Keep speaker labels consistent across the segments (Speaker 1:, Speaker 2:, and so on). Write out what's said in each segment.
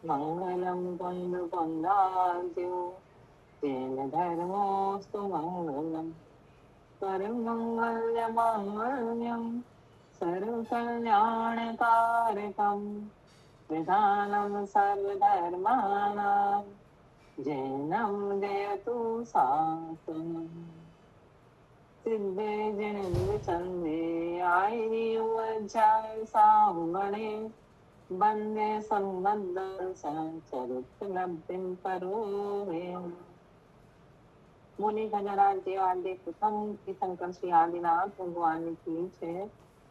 Speaker 1: मंगलम कुंडु कुंदाद्यो तेन धर्मोस्तु मंगलम सर्वमंगल मांगल्यम सर्वकल्याणकारकम विधानम सर्वधर्माणां जैनं जयतु सासनम् सिद्धे जिनेन्द्र चंदे आयुर्वज्जाय सावगणे वंदे संबद्धं चरित्रलब्धिं परोवे मुनि गणराज आदि प्रथम तीर्थंकर श्री आदिनाथ भगवान की जय।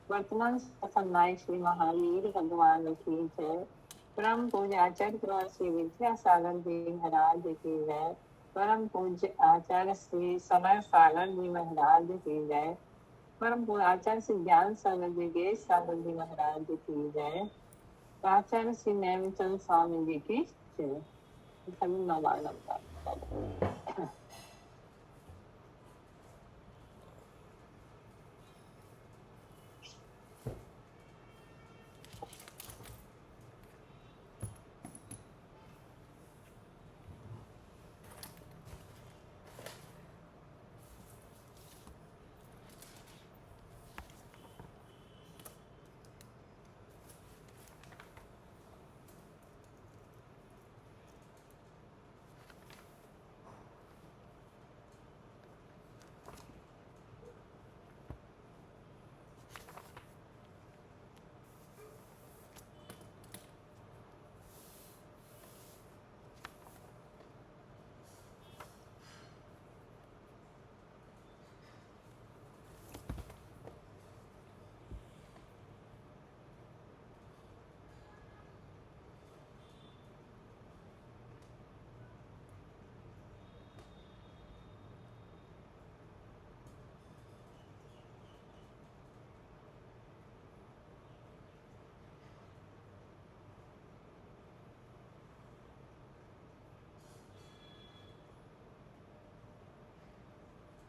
Speaker 1: वर्तमान सन्नायक श्री महावीर भगवान की जय। परम पूज्य आचार्य प्रवर श्री विद्यासागर जी महाराज की जय। परम पूज्य आचार्य श्री समय सागर जी महाराज की जय। परम पूज्य आचार्य श्री ज्ञान सागर जी गेश सागर जी महाराज की जय। आचार्य श्री नैमिचंद स्वामी जी की जय। सभी नवानम का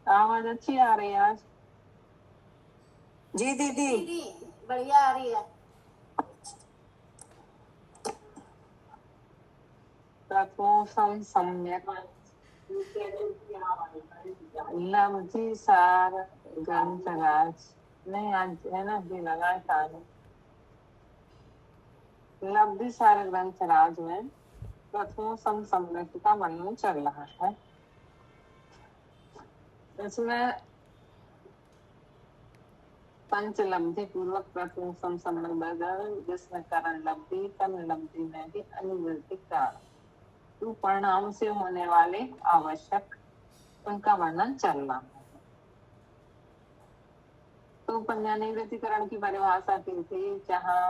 Speaker 1: आवाज अच्छी आ रही है आज?
Speaker 2: जी दीदी
Speaker 3: बढ़िया आ रही है।
Speaker 1: तत्वों सम्यक लब्धि सार ग्रंथराज नहीं आज है ना भी लगा था लब्धि सार ग्रंथराज में तत्वों सम्यक का वर्णन चल रहा है। इसमें पंच लब्धि पूर्वक प्रथम संबंध जिसमें करण लब्धि कर्म लब्धि में भी अनुवृत्ति कारण परिणाम से होने वाले आवश्यक उनका वर्णन चलना है। तो निवृत्तिकरण की परिभाषा की थी जहाँ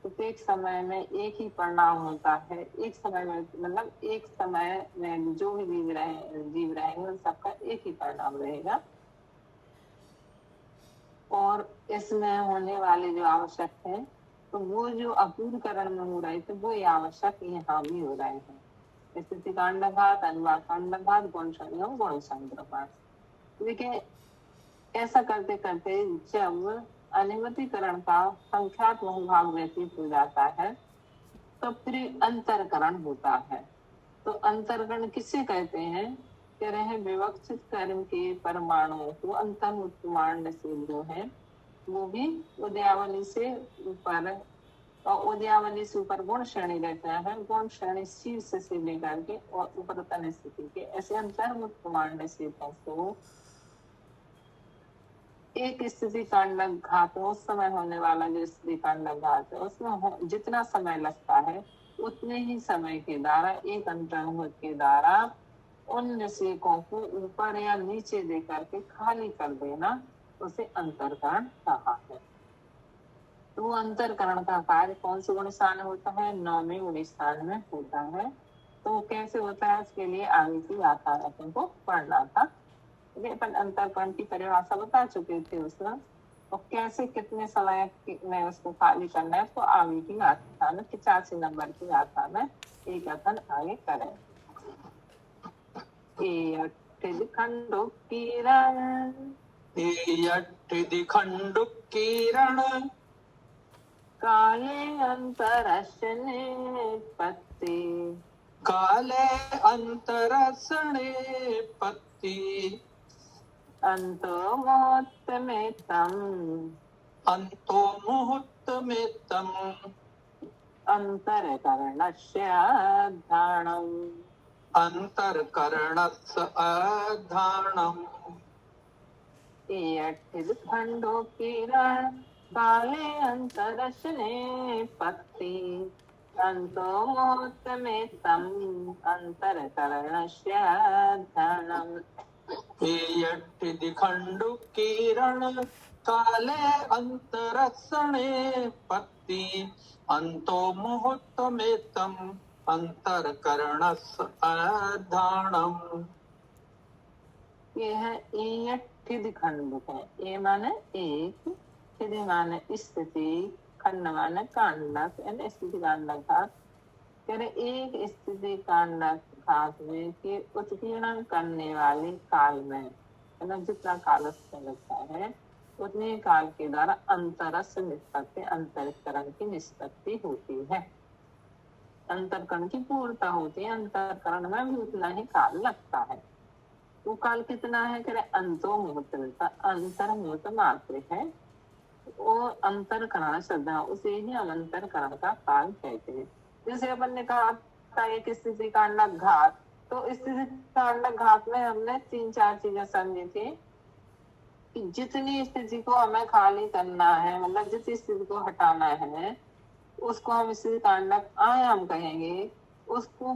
Speaker 1: प्रत्येक समय में एक ही परिणाम होता है। एक समय में मतलब एक समय में जो भी जीव रहेंगे उन सबका एक ही परिणाम रहेगा और इसमें होने वाले जो आवश्यक है तो वो जो अपूर्वकरण में हो रहे थे वो आवश्यक यहाँ भी हो रहे हैं। स्थिति कांडघात अनुवाद कांडघात गुण संयोग गुण संग्रह। लेकिन ऐसा करते करते जब अनियमितीकरण का संख्यात बहुभाग व्यतीत हो जाता है तो फिर अंतरकरण होता है। तो अंतरकरण किसे कहते हैं? कह रहे हैं विवक्षित कर्म के परमाणुओं को अंतर्मुत्मांड से जो है वो भी उदयावली से ऊपर और उदयावली से ऊपर गुण श्रेणी रहता है। गुण श्रेणी शीर्ष से लेकर के और ऊपरतन स्थिति के ऐसे अंतर्मुत्मांड से तो एक स्थिति कांड घात उस समय होने वाला जो स्थिति कांड घात है उसमें जितना समय लगता है उतने ही समय के द्वारा एक अंतर्मुख के द्वारा उन निषेकों को ऊपर या नीचे दे करके खाली कर देना उसे अंतरकरण कहा है। तो अंतरकरण का कार्य कौन से गुण स्थान में होता है? 9वें गुण स्थान में होता है। तो कैसे होता है उसके लिए आगे की गाथा अपन को पढ़ना था। अपन अंतरकरण की परिभाषा बता चुके थे उसमें और कैसे कितने समय में उसको खाली करना है तो आगे की गाथा में 85 नंबर की गाथा में एक कथन आगे करें।
Speaker 2: खंडु किरण
Speaker 1: काले अंतरस्य निपत्ति
Speaker 2: काले अंतरसणे पत्ति
Speaker 1: अंतो मुहूर्तमेतम्
Speaker 2: अंतो मुहूर्तमेतम्
Speaker 1: अंतरकरणस्य ध्यानम्
Speaker 2: अंतरकरणस्य अधारणम्
Speaker 1: खंडो किरण काले अंतरस्य निपत्ति अंतो मुहूर्तमेतम् अंतरकरणस्य ध्यानम्
Speaker 2: खंडु किरण काले अंतरसणे पत्ति अंतो मुहूर्तमेतम् अंतरकरणस्य अधारणम्।
Speaker 1: ये है ठिद खंड है। ए माने एक, ठिद माने स्थिति, खंड माने कांडक, यानी स्थिति कांडक घात। करे एक स्थिति कांडक घात में के उत्कीर्णन करने वाले काल में, मतलब जितना काल उसमें लगता है उतने काल के द्वारा अंतरस निष्पत्ति, अंतरकरण की निष्पत्ति होती है, अंतरकरण की पूर्णता होती है। अंतरकरण में भी उतना ही काल लगता है। वो काल कितना है? करे अंतो मुहूर्त, अंतर मुहूर्त मात्र है। वो अंतरकरण श्रद्धा, उसे ही हम अंतरकरण का काल कहते हैं। जैसे अपन ने कहा था एक स्थिति कांडक घात, तो स्थिति कांडक घात में हमने 3-4 चीजें समझी थी कि जितनी स्थिति को हमें खाली करना है, मतलब जिस स्थिति को हटाना है, उसको हम स्थिति कांडक आयाम कहेंगे। उसको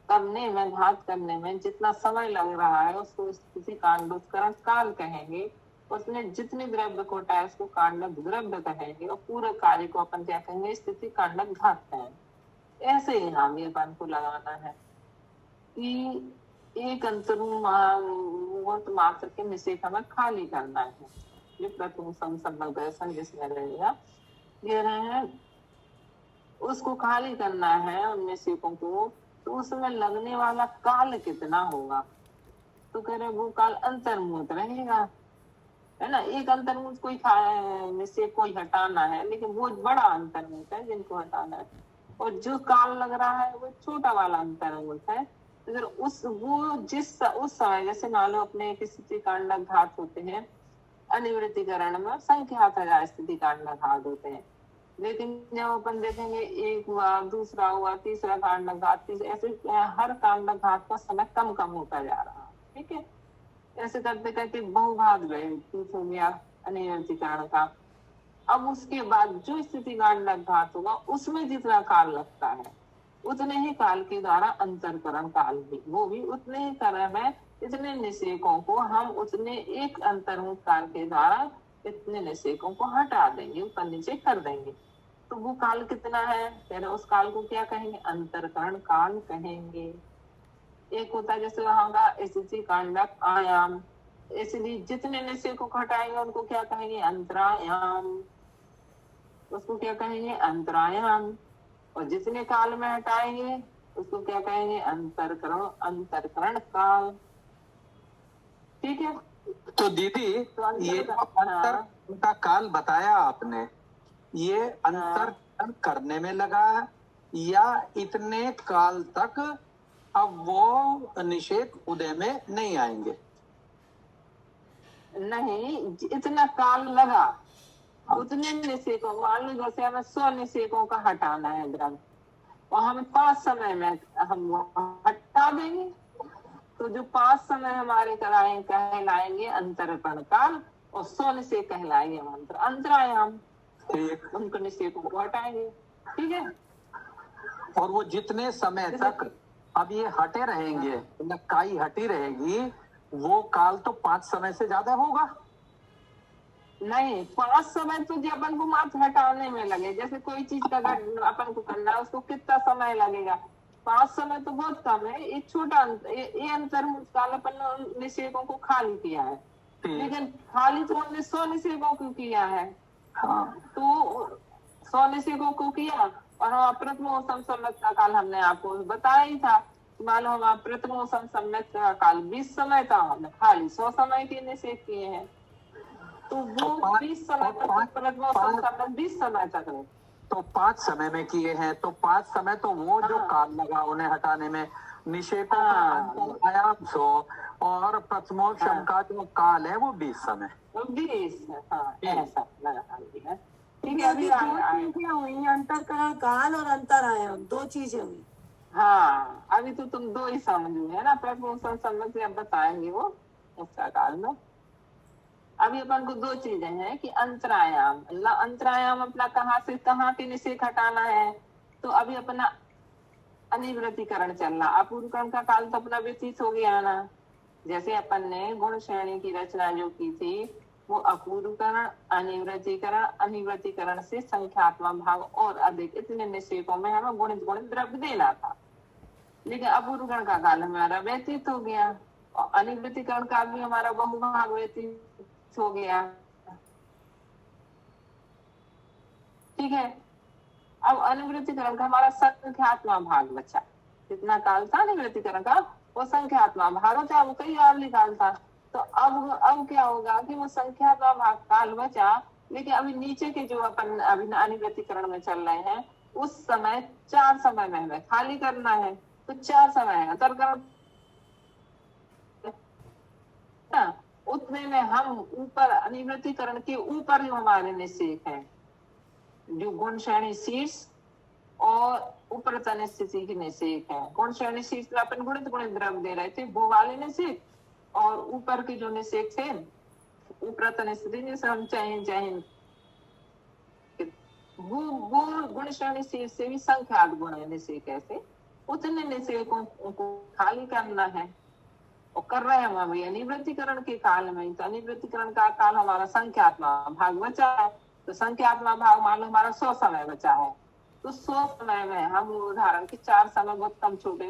Speaker 1: करने में, घात करने में जितना समय लग रहा है उसको स्थिति कांडोत्करण काल कहेंगे। उसमें जितने द्रव्य को हटाए उसको कांडक द्रव्य कहेंगे, और पूरे कार्य को अपन क्या कहेंगे? स्थिति कांडक घात कहेंगे। ऐसे ही यहाँ भी अपन को लगाना है कि एक अंतर्मुहूर्त मात्र के निषेध हमें खाली करना है। ये प्रथम संसर्ग जिसमें रहेगा, ये रहे उसको खाली करना है उन निषेधों को, तो उसमें लगने वाला काल कितना होगा? तो कह रहे वो काल अंतर्मुहूर्त रहेगा, है ना। एक अंतर्मुहूर्त कोई निषेध कोई हटाना है, लेकिन वो बड़ा अंतर्मुहूर्त है जिनको हटाना है, और जो काल लग रहा है वो छोटा वाला अंतर्मुहूर्त है। अगर उस समय, जैसे मान लो अपने स्थिति कांडक घात होते हैं अनिवृत्तिकरण में, संख्यात हजार स्थिति कांडक घात होते हैं, लेकिन जब अपन देखेंगे एक हुआ, दूसरा हुआ, तीसरा कांडक घात, ऐसे हर कांडक घात का समय कम कम होता जा रहा है। ठीक है, ऐसे करते करते बहुभाग गए, हो गया अनिवृत्तिकरण का। अब उसके बाद जो स्थिति कांडक घात होगा उसमें जितना काल लगता है उतने ही काल के द्वारा अंतरकरण काल भी, वो भी उतने ही क्रम है। इतने निषेकों को हम उतने एक अंतर्मुख काल के द्वारा इतने निषेकों को हटा देंगे, ऊपर नीचे कर देंगे। तो वो काल कितना है? फिर उस काल को क्या कहेंगे? अंतरकरण काल कहेंगे। एक होता है जैसे वहां स्थिति कांडक आयाम, इसलिए जितने निषेकों को हटाएंगे उनको क्या कहेंगे? अंतरायाम। उसको क्या कहेंगे? अंतरायाम। और जितने काल में हटाएंगे उसको क्या कहेंगे? अंतरकरण, अंतरकरण काल। ठीक है।
Speaker 2: तो दीदी
Speaker 1: तो
Speaker 2: ये अंतर का काल बताया आपने, ये अंतरकरण करने में लगा या इतने काल तक अब वो निषेध उदय में नहीं आएंगे?
Speaker 1: नहीं, इतना काल लगा उतने निषेकों, मान लो जैसे हमें 100 निषेकों का हटाना है द्रव्य, और हमें 5 समय में हम हटा देंगे, तो जो 5 समय हमारे कहलाएंगे अंतरकरण काल, और 100 निषेक कहलाएंगे अंतरायाम। उनको निषेकों को हटाएंगे। ठीक है।
Speaker 2: और वो जितने समय तक अब ये हटे रहेंगे, काई हटी रहेगी, वो काल तो 5 समय से ज्यादा होगा।
Speaker 1: नहीं, 5 समय तो जो अपन को मात्र हटाने में लगे, जैसे कोई चीज का अपन को करना है उसको कितना समय लगेगा? 5 समय तो बहुत कम है। एक छोटा ये अंतर्मुख काल अपन निषेकों को खाली किया है, लेकिन खाली तो हमने 100 निषेकों को किया है। तो 100 निषेकों को किया, और हम प्रथमोत्तम सम्मत का काल हमने आपको बताया ही था। मान लो हम प्रथमोत्तम सम्मत का काल 20 समय था, हमने खाली 100 समय के निषेध किए हैं। तो वो 20 समय तक प्रथमोत्तम संबंध 20 समय तक रहे।
Speaker 2: तो 5 समय में किए हैं, तो 5 समय तो वो जो
Speaker 1: हाँ।
Speaker 2: काल लगा उन्हें हटाने में, निषेधों का
Speaker 1: हाँ।
Speaker 2: अंतर आयाम 100 और प्रथमोपशम
Speaker 1: हाँ।
Speaker 2: का जो काल है वो 20 समय।
Speaker 1: तो 20 हाँ ऐसा लगा दिया। ठीक है,
Speaker 3: अभी
Speaker 1: अभी
Speaker 3: दो चीजें हुई, अंतःकरण काल और अंतरायाम, 2 चीजें हुई।
Speaker 1: हाँ अभी तो तुम 2 ही समझ है ना, प्रथमोत्तम संबंध से अब बताएंगे वो उसका काल में। अभी अपन को 2 चीजें हैं कि अंतरायाम, अंतरायाम अपना कहाँ से कहाँ पे निषेध हटाना है। तो अभी अपना अनिवृत्तिकरण चल रहा, अपूर्वकरण का काल तो अपना व्यतीत हो गया ना। जैसे अपन ने गुण श्रेणी की रचना जो की थी वो अपूर्वकरण, अनिवृत्तिकरण, अनिवृत्तिकरण से संख्यात्मक भाग और अधिक इतने निषेधों में हमें गुणित गुणित द्रव्य देना था। लेकिन अपूर्वकरण का काल हमारा व्यतीत हो गया और अनिवृत्तिकरण काल भी हमारा बहुभाग व्यतीत हो गया। ठीक है, अब अनिवृत्तिकरण का हमारा संख्यात्मक भाग बचा। कितना काल था अनिवृत्तिकरण का? वो संख्यात्मक भाग बचा, वो कई और काल था। तो अब क्या होगा कि वो संख्यात्मक भाग काल बचा, लेकिन अभी नीचे के जो अपन अभी अनिवृत्तिकरण में चल रहे हैं उस समय 4 समय में हमें खाली करना है। तो 4 समय है अंतर्करण, उतने में हम ऊपर अनिवृत्तिकरण के ऊपर जो हमारे निषेध है जो गुण श्रेणी शीर्ष और उपरतन स्थिति की निषेध है। गुण श्रेणी शीर्ष में अपन गुणित गुणित द्रव्य दे रहे थे वो वाले निषेध, और ऊपर के जो निषेध थे उपरतन स्थिति जैसे हम चाहे वो गुण श्रेणी शीर्ष से भी संख्यात गुण है निषेध, कैसे उतने निषेधों को खाली करना है और कर रहे हैं हम अभी अनिवृत्तिकरण के काल में। तो अनिवृत्तिकरण का काल हमारा संख्यात्मक भाग बचा है, तो संख्यात्मक भाग मान लो हमारा 100 समय बचा है। तो 100 समय में हम उदाहरण के 4 समय बहुत कम छोटे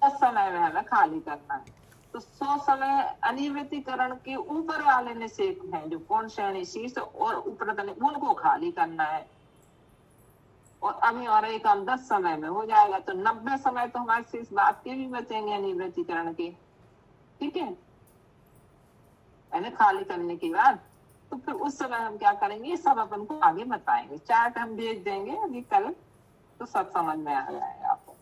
Speaker 1: 10 समय में हमें खाली करना है। तो 100 समय अनिवृत्तिकरण के ऊपर वाले निषेध हैं जो कौन श्रेणी शीर्ष और उपरतन उनको खाली करना है। और अभी हमारा एक काम 10 समय में हो जाएगा, तो 90 समय तो हमारे शेष बात के भी बचेंगे अनिवृत्तिकरण के। ठीक है, खाली करने के बाद तो फिर उस समय हम क्या करेंगे सब अपन को आगे बताएंगे। चार्ट हम भेज देंगे अभी कल, तो सब समझ में आ जाएगा आपको।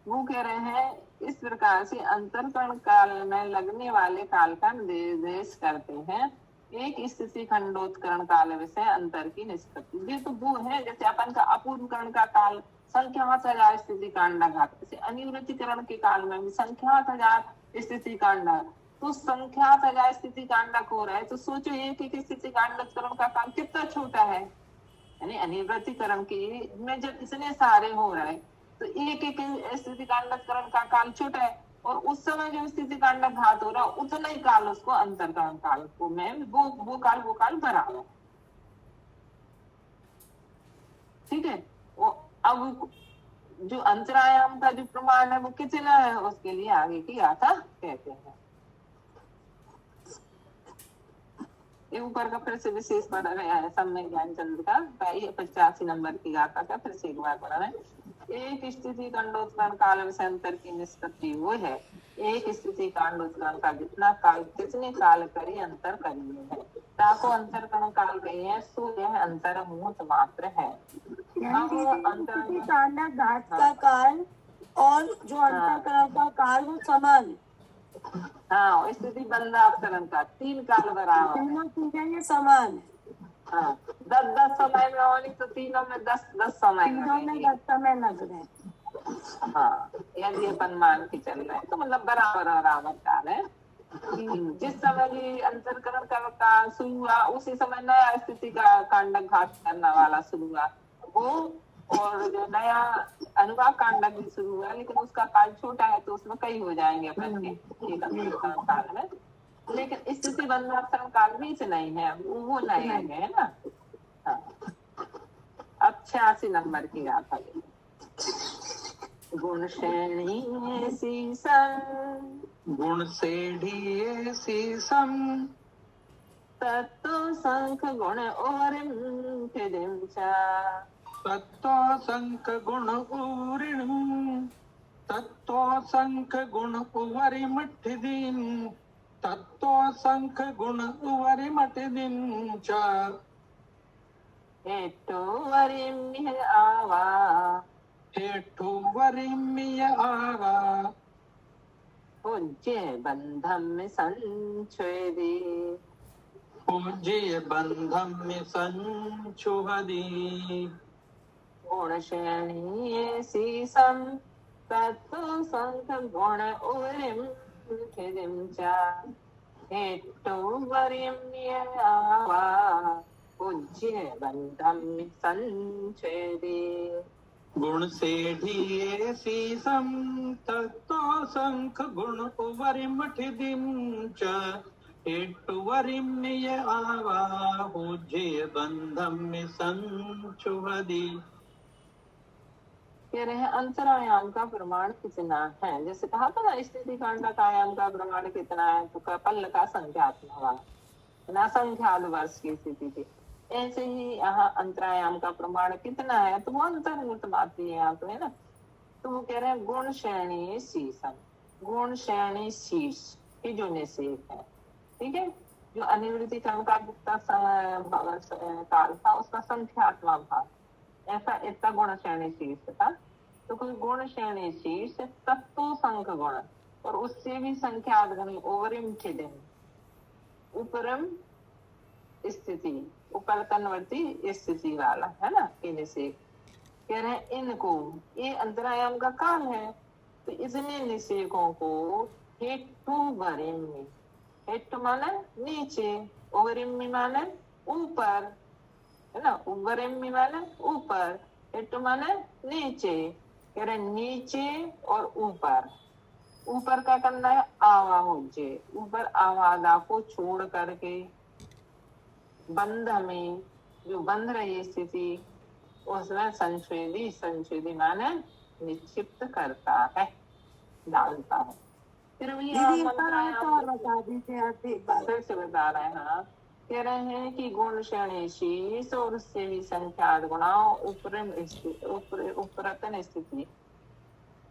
Speaker 1: वो कह रहे हैं इस प्रकार से अंतरकरण काल में लगने वाले काल का निर्देश करते हैं एक स्थिति खंडोत्करण काल विषय अंतर की निष्पत्ति। ये तो वो है जैसे अपन का अपूर्वकरण का काल संख्यात हजार स्थिति कांडाघात, जैसे अनिवृत्तिकरण के काल में भी संख्यात हजार स्थिति कांडक, तो संख्यात हजार स्थिति कांडक हो रहा है। तो सोचो एक एक स्थिति कांडकरण का काल कितना छोटा है, यानी अनिवृत्तिकरण के में जब इतने सारे हो रहे हैं तो एक एक स्थिति कांडकरण का काल छोटा है, और उस समय जो स्थिति कांडक घात हो रहा है उतना ही काल उसको अंतरकरण काल को में वो काल बराबर। ठीक है, वो अब जो अंतरायाम का जो प्रमाण है वो कितना है उसके लिए आगे की गाथा कहते हैं। ये ऊपर का फिर से विशेष पढ़ा गया है समय ज्ञानचंद्र का 85 नंबर की गाथा का फिर से एक बार पढ़ा है। एक स्थिति कांडोत्करण काल विषय अंतर की निष्पत्ति वो है एक स्थिति कांडोत्करण का जितना काल कितने काल करी अंतर करिए है, ताको अंतरकरण काल गए हैं सो यह अंतर मूत मात्र है।
Speaker 3: स्थिति कांडक घात का काल और जो अंतरकरण का काल वो समान है।
Speaker 1: हाँ, स्थिति बंधापकरण का 3 काल बराबर,
Speaker 3: तीनों चीजें ये समान है।
Speaker 1: हाँ, 10 समय में होनी तो तीनों में 10 समय,
Speaker 3: तीनों में 10 समय लग रहे हैं।
Speaker 1: हाँ, यदि अपन मान के चल रहे हैं तो मतलब बराबर काल है। जिस समय भी अंतरकरण का शुरू हुआ उसी समय नया स्थिति का कांडक घात करने वाला शुरू हुआ वो, और जो नया अनुवाद कांडक भी शुरू हुआ लेकिन उसका काल छोटा है तो उसमें कई हो जाएंगे अपन के काल में। लेकिन स्थिति बंधापकरण काल भी नहीं है, वो नया है ना। हाँ, अब 86 नंबर की गाथा गुण श्रेणी
Speaker 2: गुण श्रेणी शीशम
Speaker 1: तत्व संख गुण और
Speaker 2: तत्व संख गुण उरिणु तत्व संख गुण उवरि मठ्ठिदीन तत्तो संख गुण वरिमट दिंच
Speaker 1: हेतु वरिम्य आवा
Speaker 2: हेठु वरिम्य आवा
Speaker 1: पूज्य बंधम में संच्छेदी
Speaker 2: पूज्य बंधम में संचुहदी
Speaker 1: गुण श्रेणी सीसम तत्व संख गुण उरिम खिदिम चा हेतु वरिम्य आवा पूज्य बंधम में संच्छेदी
Speaker 2: गुण से ढिए सीसम तत्तो संख गुण वरिमठ दिंच हेटु वरिम्य आवा पूज्य बंधम में संचुहदी।
Speaker 1: कह रहे हैं अंतरायाम का प्रमाण कितना है। जैसे कहा था ना स्थिति कांड का आयाम का प्रमाण कितना है, तो कपल का संख्यात्मक ना संख्यात वर्ष की स्थिति थी। ऐसे ही यहाँ अंतरायाम का प्रमाण कितना है, तो वो अंतर्मुक्त बात है यहाँ तो, है ना। तो वो कह रहे हैं गुण श्रेणी शीर्षम, गुण श्रेणी शीर्ष की जो निषेध है, ठीक है। जो अनिवृत्ति कर्म का जितना काल था उसका संख्यात्मक भाग, ऐसा इतना गुण श्रेणी शीर्ष था। तो कोई गुण श्रेणी शीर्ष तत्व संख गुण और उससे भी संख्यात गुण ओवरिम छिदिम उपरम स्थिति उपल कन्वर्ती स्थिति वाला, है ना। इनसे कह रहे हैं इनको, ये अंतरायाम का काल है, तो इसमें निषेकों को हेतु वरिम, हेतु माने नीचे, ओवरिम माने ऊपर, है ना। वरिम माने ऊपर, हेतु माने नीचे। कह रहे नीचे और ऊपर, ऊपर क्या करना है, आवा होजे, ऊपर आवादा को छोड़ करके बंध में जो बंध रही स्थिति उसमें संशोधी, संशोधी माने निक्षिप्त करता है, डालता है। फिर भी
Speaker 3: बता दीजिए
Speaker 1: फिर से बता रहे हैं। हाँ, कह रहे हैं कि गुण श्रेणी शीर्ष और उससे भी संख्यात गुणा उपरतन स्थिति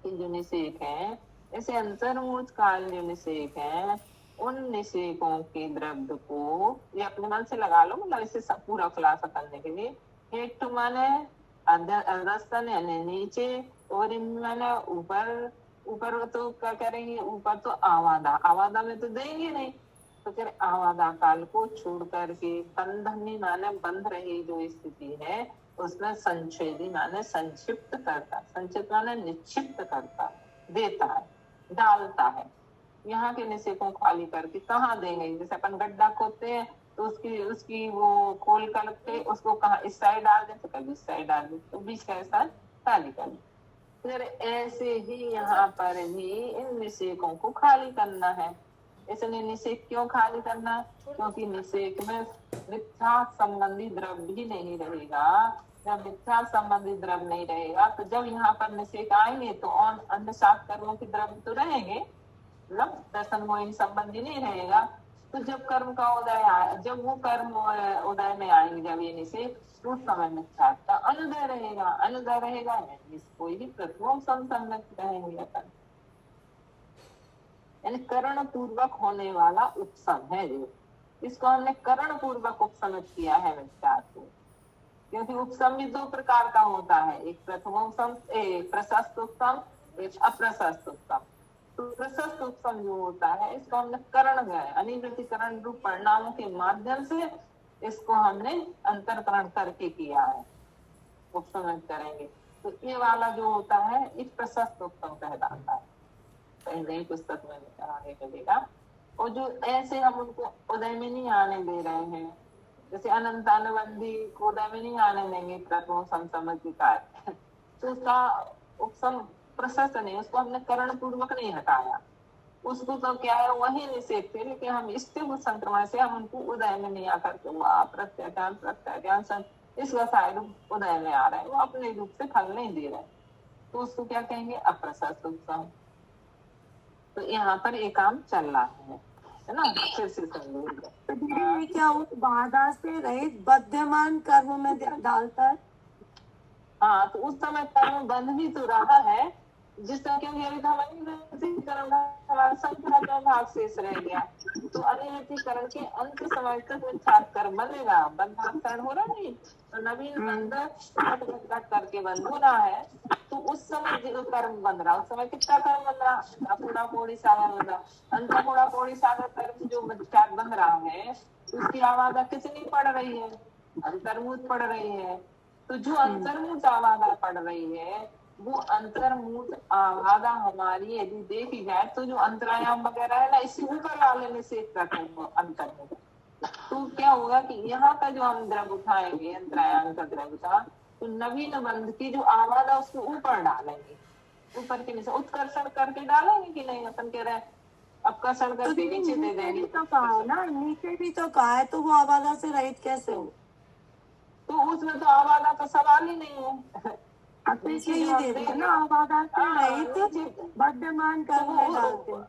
Speaker 1: की जो निषेक है, ऐसे अंतर्मूर्त काल जो निषेक है, उन निषेकों के द्रव्य को ये अपने मन से लगा लो, मतलब इसे पूरा खुलासा करने के लिए। हेतु माने अधस्तन यानी नीचे, और माने ऊपर, ऊपर तो क्या करेंगे, ऊपर तो आवादा, आवादा में तो देंगे नहीं, तो फिर आवादा काल को छोड़ करके बंधनी माने बंध रही जो स्थिति है उसमें संच्छेदी माने संक्षिप्त करता, संक्षिप्त माने निक्षिप्त करता, देता है, डालता है। यहाँ के निषेकों खाली करके कहाँ देंगे, जैसे अपन गड्ढा खोदते हैं तो उसकी वो खोल करके उसको कहाँ इस साइड डाल दे, तो कभी इस साइड डाल दे, तो बीच का ऐसा खाली कर दे। फिर ऐसे ही यहाँ पर भी इन निषेकों को खाली करना है। इसलिए निषेक क्यों खाली करना, क्योंकि निषेक में मिथ्या संबंधी द्रव्य भी नहीं रहेगा। जब मिथ्या संबंधी द्रव्य नहीं रहेगा तो जब यहाँ पर निषेक आएंगे तो और अन्य सात कर्मों के द्रव्य तो रहेंगे, मतलब दर्शन मोहिनी संबंधी नहीं रहेगा। तो जब कर्म का उदय, जब वो कर्म उदय में आएंगे, जब ये निषेक, उस समय मिथ्या का अनुदय रहेगा, अनुदय रहेगा इसको ही प्रथम संसन्नत कहेंगे अपन, यानी करण पूर्वक होने वाला उपसम है जो, इसको हमने करण पूर्वक उपसमित किया है मिथ्या को। क्योंकि उपसम भी दो प्रकार का होता है, एक प्रथमोपसम, एक प्रशस्त उपसम, एक अप्रशस्त उपसम। तो प्रशस्त उपसम जो होता है इसको हमने करण गए अनिवृत्तिकरण रूप परिणामों के माध्यम से इसको हमने अंतरकरण करके किया है, उपसमित करेंगे। तो ये वाला जो होता है इस प्रशस्त उपसम कहलाता है, कहीं नई पुस्तक में आगे मिलेगा। और जो ऐसे हम उनको उदय में नहीं आने दे रहे हैं, जैसे अनंतानुबंधी को उदय में नहीं आने देंगे प्रथम समसमधिकार, तो उसका उपसम प्रशस्त नहीं, उसको हमने करण पूर्वक नहीं हटाया, उसको तो क्या है वही निषेध थे, लेकिन हम स्थिर संक्रमण से हम उनको उदय में नहीं आकर के प्रत्याज्ञान प्रत्याज्ञान इस वसाय रूप उदय में आ रहे हैं, वो अपने रूप से फल नहीं दे रहे, तो उसको क्या कहेंगे, अप्रशस्त उपसम। तो यहाँ पर एक काम चल रहा है ना, फिर से
Speaker 3: ये क्या उस बाधा से रहित बद्धमान कर्म में डालता है।
Speaker 1: हाँ, तो उस समय कर्म बंध भी तो रहा है, जिस तरह क्योंकि अभी तो हमारा हमारा संख्या भाग शेष रह गया, तो अनियमितीकरण के अंत समय तक मिथ्यात्कर्म बनेगा। बंधाकरण हो रहा नहीं, तो नवीन बंध घट करके बंद हो रहा है, तो उस समय जो कर्म बन रहा, उस समय कितना कर्म बन रहा, अंतपूर्णा कोड़ी सागर बन रहा। अंतपूर्णा कोड़ी सागर कर्म जो मिथ्यात् बन रहा है, उसकी आवाज़ कितनी पड़ रही है, अंतर्मुख पड़ रही है। तो जो अंतर्मुख आवाज़ पड़ रही है, वो अंतर्मुख आवाज़ हमारी यदि देखी जाए तो जो अंतरायाम वगैरह है ना, इसी ऊपर वाले में से अंतर्मुख, तो क्या होगा कि यहाँ का जो हम द्रव्य उठाएंगे अंतरायाम का द्रव्य का, तो नवीन बंध की जो आवाज़ है उसको ऊपर डालेंगे, ऊपर के नीचे उत्कर्षण करके डालेंगे कि नहीं, अपन कह रहे हैं अपकर्षण करके नीचे दे देंगे।
Speaker 3: तो कहा है ना, नीचे भी तो कहा है, तो वो आवाज़ से रहित कैसे हो?
Speaker 1: तो उसमें तो आवाज़ का सवाल ही नहीं है।
Speaker 3: पीछे ये दे दिया ना, आवाज़ से रहित वर्तमान कर्म में डालते हैं,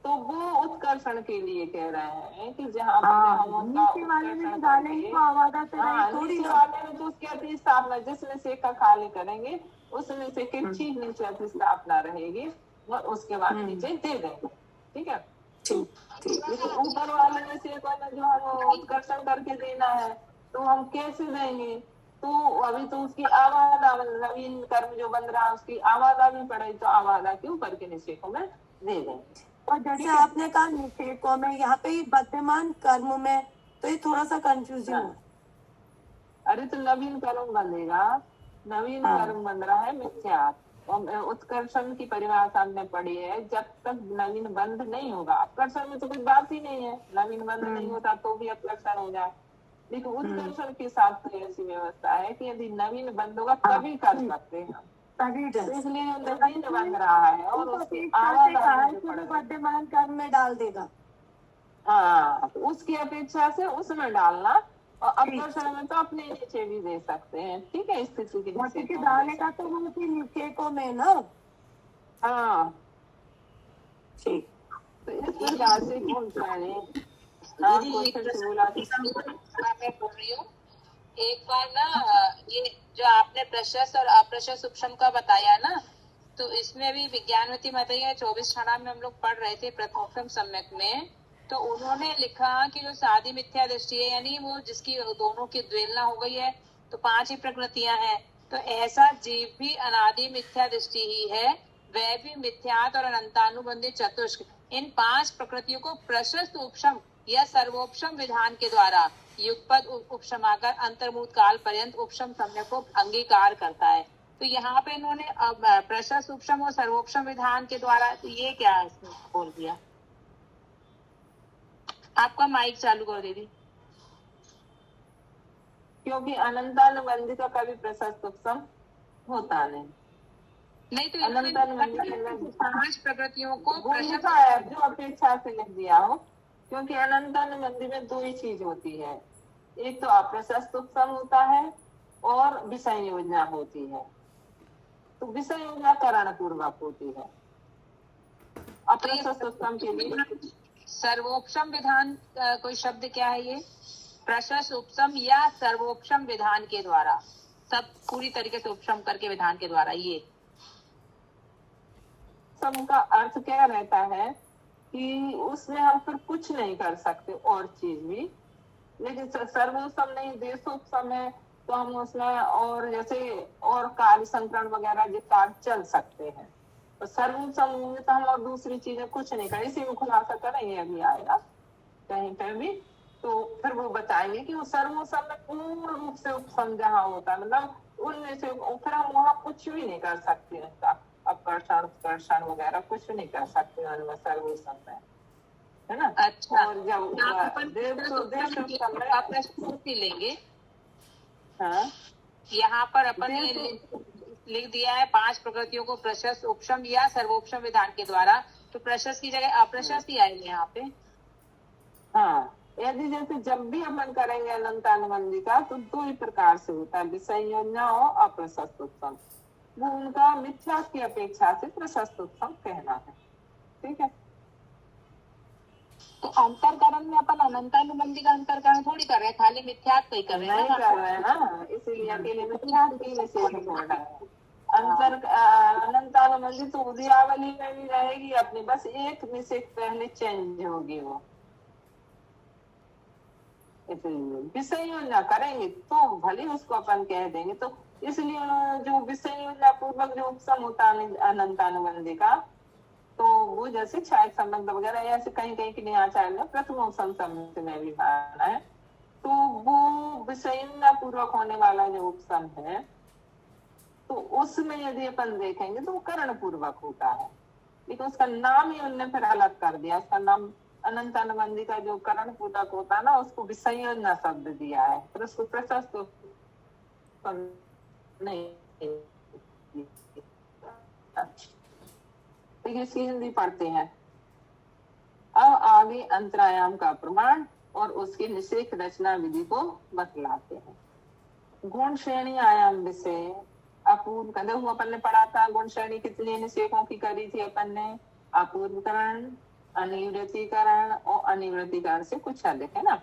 Speaker 1: तो वो उत्कर्षण के लिए कह रहे हैं कि जहाँ
Speaker 3: नीचे वाले में डालेंगे तो आवाज़ से रहित थोड़ी
Speaker 1: नीचे वाले में तो उसकी अतिस्थापना जिसमें से का खाली करेंगे उसमें से किसी नीचे अतिस्थापना रहेगी और उसके बाद नीचे दे देंगे, ठीक है। लेकिन ऊपर वाले में से जो हम उत्कर्षण करके देना है तो हम कैसे देंगे, तो अभी तो उसकी आवाज़ नवीन कर्म जो बन रहा है उसकी आवाज़ भी पड़े, तो आवाज़ के ऊपर के निषेधों में दे देंगे।
Speaker 3: और जैसे आपने कहा निषेधों में, यहाँ पे वर्तमान कर्म में, तो ये थोड़ा सा कंफ्यूजिंग है।
Speaker 1: अरे तो नवीन कर्म बनेगा, नवीन कर्म बन रहा है मिथ्या, और उत्कर्षण की परिभाषा हमने पढ़ी है, जब तक नवीन बंध नहीं होगा, अपकर्षण में तो कोई बात ही नहीं है, नवीन बंध नहीं होता तो भी अपकर्षण हो जाए, लेकिन उत्कर्षण के साथ तो ऐसी व्यवस्था है कि यदि नवीन बंध होगा तभी कर सकते हैं, तो इसलिए नवीन बन रहा है और उसकी आवाज़
Speaker 3: वर्तमान कर्म में डाल देगा।
Speaker 1: हाँ, तो उसकी अपेक्षा से उसमें डालना, और अपकर्षण में तो अपने नीचे भी दे सकते हैं, ठीक है, स्थिति के नीचे
Speaker 3: डालने का तो वो निषेधों में ना।
Speaker 1: हाँ
Speaker 3: ठीक,
Speaker 1: तो इस प्रकार से कौन जाने
Speaker 4: मैं बोल रही हूँ, एक बार ना ये जो आपने प्रशस्त और अप्रशस्त उपशम का बताया ना, तो इसमें भी विज्ञानवती माता 24 क्षणा में हम लोग पढ़ रहे थे प्रथमोपम सम्यक में, तो उन्होंने लिखा कि जो सादी मिथ्या दृष्टि है, यानी वो जिसकी दोनों की द्वेलना हो गई है, तो 5 ही प्रकृतियां हैं, तो ऐसा जीव भी अनादि मिथ्या दृष्टि ही है, वह भी मिथ्यात और अनंतानुबंधित चतुष्क, इन 5 प्रकृतियों को प्रशस्त उपशम या सर्वोपशम विधान के द्वारा युगपद उपशमाकर अंतर्मुख काल पर्यंत उपशम सम्यक को अंगीकार करता है। तो यहाँ पे इन्होंने अब प्रशस्त उपशम और सर्वोपशम विधान के द्वारा, तो ये क्या इसमें बोल दिया? आपका माइक चालू कर दीदी।
Speaker 1: क्योंकि अनंतानुबंधी का कभी प्रशस्त उपशम होता नहीं,
Speaker 4: तो अनंतानुबंधी 5 प्रकृतियों को
Speaker 1: लिखा है जो अपेक्षा से लिख दिया हो, क्योंकि अनंतानुबंधी में 2 ही चीज होती है, एक तो अप्रशस्त उपशम होता है और विषय योजना होती है, तो विषय योजना करण पूर्वक होती है। अप्रशस्त उपशम के लिए
Speaker 4: सर्वोपशम विधान कोई शब्द क्या है ये? प्रशस्त उपशम या सर्वोपशम विधान के द्वारा, सब पूरी तरीके से उपशम करके विधान के द्वारा, ये
Speaker 1: उपशम का अर्थ क्या रहता है कि उसमें हम फिर कुछ नहीं कर सकते और चीज भी, लेकिन सर्वोपशम नहीं, देशोपशम है तो हम उसमें और जैसे और कार्य संकरण वगैरह जो कार्य चल सकते हैं, तो सर्वोपशम में तो हम और दूसरी चीजें कुछ नहीं करें। इसी में खुलासा करेंगे, अभी आएगा कहीं पे भी, तो फिर वो बताएंगे कि वो सर्वोपशम में पूर्ण रूप से उपशम जहाँ होता है, मतलब उनमें से फिर हम वहाँ कुछ भी नहीं कर सकते, उसका अपकर्षण उत्कर्षण वगैरह कुछ भी नहीं कर सकते उनमें सर्वोपशम में, है ना।
Speaker 4: अच्छा,
Speaker 1: और जब
Speaker 4: देव लेंगे,
Speaker 1: हाँ
Speaker 4: यहाँ पर अपन ये लिख दिया है 5 प्रकृतियों को प्रशस्त उपशम या सर्वोपशम विधान के द्वारा, तो प्रशस्त की जगह अप्रशस्त ही आएंगे यहाँ पे।
Speaker 1: हाँ, यदि जैसे जब भी अपन करेंगे अनंतानुबंधी का तो 2 ही प्रकार से होता है, विषय योजना और अप्रशस्त उपशम, वो उनका मिथ्या की अपेक्षा से प्रशस्त उपशम कहना है, ठीक है।
Speaker 4: तो अंतरकरण में अपन अनंतानुबंधी का अंतरकरण थोड़ी कर रहे हैं, खाली मिथ्यात्व ही कर रहे हैं,
Speaker 1: नहीं कर रहे हैं ना, इसीलिए अकेले मिथ्यात्व की निषेध हो रहा है। अनंतानुबंधी तो उदयावली में भी रहेगी अपनी, बस एक निषेध पहले चेंज होगी वो। विषय योजना करेंगे तो भले उसको अपन कह देंगे, तो इसलिए जो विषय योजना पूर्वक जो उपसम होता है अनंतानुबंधी का, तो वो जैसे छायक संबंध वगैरह ऐसे कहीं कहीं के लिए आचार्य ने प्रथम उपसम संबंध में भी माना है, तो वो विषय योजना पूर्वक होने वाला जो उपसम है, तो उसमें यदि अपन देखेंगे तो वो करण पूर्वक होता है, लेकिन उसका नाम ही उनने फिर अलग कर दिया। उसका नाम अनंत अनुबंधी का जो करण पूर्वक होता है ना, उसको विसंयोजना शब्द दिया है, फिर उसको प्रशस्त नहीं। देखिए इसकी हिंदी पढ़ते हैं। अब आगे अंतरायाम का प्रमाण और उसकी निषेध रचना विधि को बतलाते हैं। गुण श्रेणी आयाम विषय अपूर्व कदे हुआ अपन ने पढ़ा था। गुण श्रेणी कितने निषेधों की करी थी अपन ने? अपूर्वकरण, अनिवृत्तिकरण और अनिवृत्तिकरण से कुछ अधिक है ना।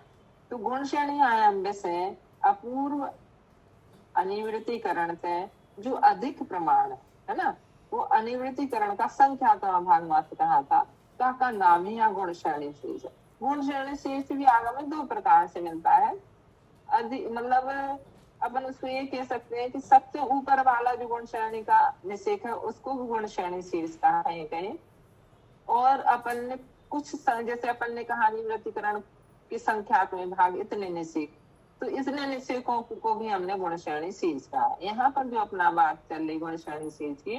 Speaker 1: तो गुण श्रेणी आयाम विषय अपूर्व अनिवृत्तिकरण से जो अधिक प्रमाण है ना, वो अनिवृत्तिकरण का संख्यात्मक भाग मात्र कहा था, का नाम ही गुण श्रेणी शेष है। गुण श्रेणी शेष भी आगम में दो प्रकार से मिलता है। मतलब अपन उसको ये कह सकते हैं कि सबसे ऊपर वाला जो गुण श्रेणी का निषेध है उसको भी गुण श्रेणी शीर्ष कहा है कहीं। और अपन ने कुछ जैसे अपन ने कहा निवृत्तिकरण की संख्यात्मक भाग इतने निषेध, तो इतने निषेधों को भी हमने गुण श्रेणी शीर्ष कहा। यहाँ पर जो अपना बात चल रही गुण श्रेणी शीर्ष की,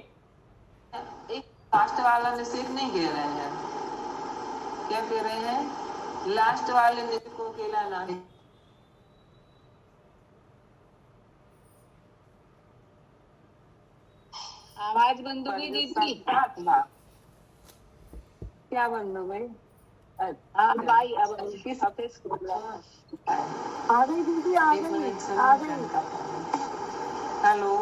Speaker 1: एक लास्ट वाला निषेध नहीं कह रहे हैं। क्या कह रहे हैं? लास्ट वाले निषेध को अकेला नहीं।
Speaker 4: आवाज बंद हो गई दीदी।
Speaker 1: क्या बंद हो गई?
Speaker 4: भाई अब
Speaker 1: किस ऑफिस
Speaker 3: आ गई दीदी, आ गई।
Speaker 1: हेलो,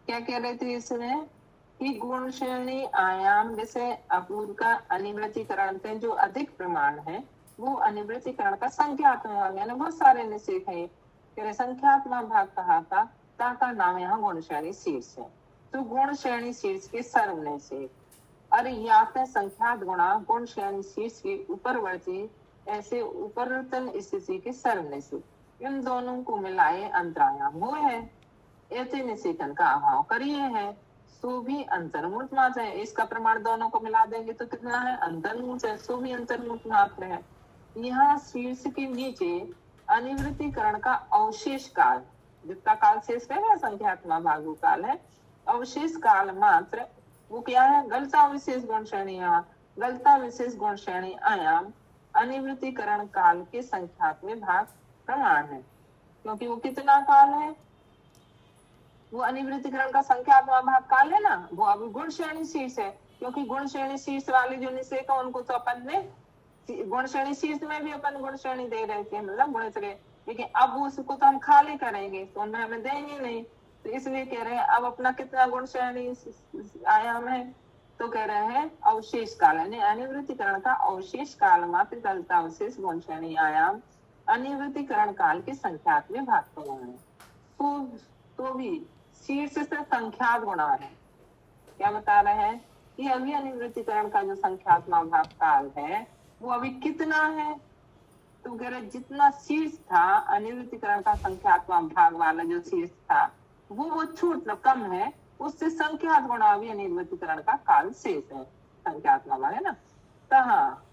Speaker 1: क्या कह रहे थे इसमें कि गुण श्रेणी आयाम विषय अपूर्व का अनिवृत्तिकरण से जो अधिक प्रमाण है वो अनिवृत्तिकरण का संख्यात्मक भाग, यानी बहुत सारे निषेध है, संख्यात्मक भाग कहा था, ताका नाम यहाँ गुण श्रेणी शीर्ष है। तो गुण श्रेणी शीर्ष के सर्व निषेध और या संख्यात गुणा गुण श्रेणी शीर्ष के ऊपरवर्ती ऐसे उपरतन स्थिति के सर्व निषेध, इन दोनों को मिलाए अंतरायाम हुए है। ऐसे निषेधन का अभाव करिए है सो भी अंतर्मुख मात्र है। इसका प्रमाण दोनों को मिला देंगे तो कितना है? अंतर्मुख है, सो भी अंतर्मुख मात्र है। यहाँ शीर्ष के नीचे अनिवृत्तिकरण का अवशेष काल, जितना काल शेष है संख्यात्मक भागु काल है, अवशेष काल मात्र वो क्या है? गलता विशेष गुण श्रेणी, गलता विशेष गुण श्रेणी आयाम अनिवृत्तिकरण काल के संख्यात्मक भाग प्रमाण है। क्योंकि वो कितना काल है? वो अनिवृत्तिकरण का संख्यात्मक भाग काल है ना, वो अभी गुण श्रेणी शीर्ष है। क्योंकि गुण श्रेणी शीर्ष वाले जो निषेध है उनको तो अपन ने गुण श्रेणी शीर्ष में भी अपन गुण श्रेणी दे रहे थे, मतलब गुण श्रेणी, लेकिन अब उसको तो हम खाली करेंगे तो उनमें हमें देंगे नहीं, तो इसलिए कह रहे हैं अब अपना कितना गुण श्रेणी आयाम है? तो कह रहे हैं अवशेष काल, यानी अनिवृत्तिकरण का अवशेष काल मात्र गलता अवशेष गुण श्रेणी आयाम अनिवृत्तिकरण काल के संख्यात्मक भाग प्रमाण है। तो भी शीर्ष से संख्यात गुणा है। क्या बता रहे हैं कि अभी अनिवृत्तिकरण का जो संख्यात्मक भाग काल है वो अभी कितना है? तो कह रहे जितना शीर्ष था अनिवृत्तिकरण का संख्यात्मक भाग वाला जो शीर्ष था वो छूट कम है, उससे संख्यात गुणा भी अनिवृत्तिकरण का काल शेष है, संख्यात्मक भाग है ना। तहाँ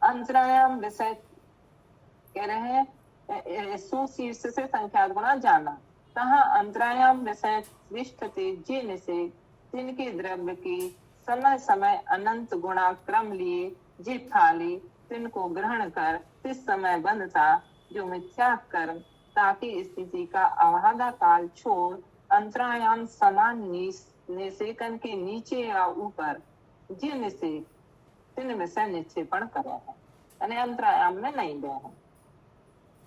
Speaker 1: अंतरायाम विषय कह रहे हैं सु शीर्ष से संख्यात गुणा जाना, तहाँ अंतरायाम विषय तिष्ठते जिन से तिनके द्रव्य की समय समय अनंत गुणा क्रम लिए जे थाली तिनको ग्रहण कर तिस समय बंधता जो मिथ्या कर्म, ताकि स्थिति का अवहादा काल छोड़ अंतरायाम समान निषेकन के नीचे या ऊपर जिन से तिन विषय निक्षेपण करे है, यानी अंतरायाम में नहीं गए हैं।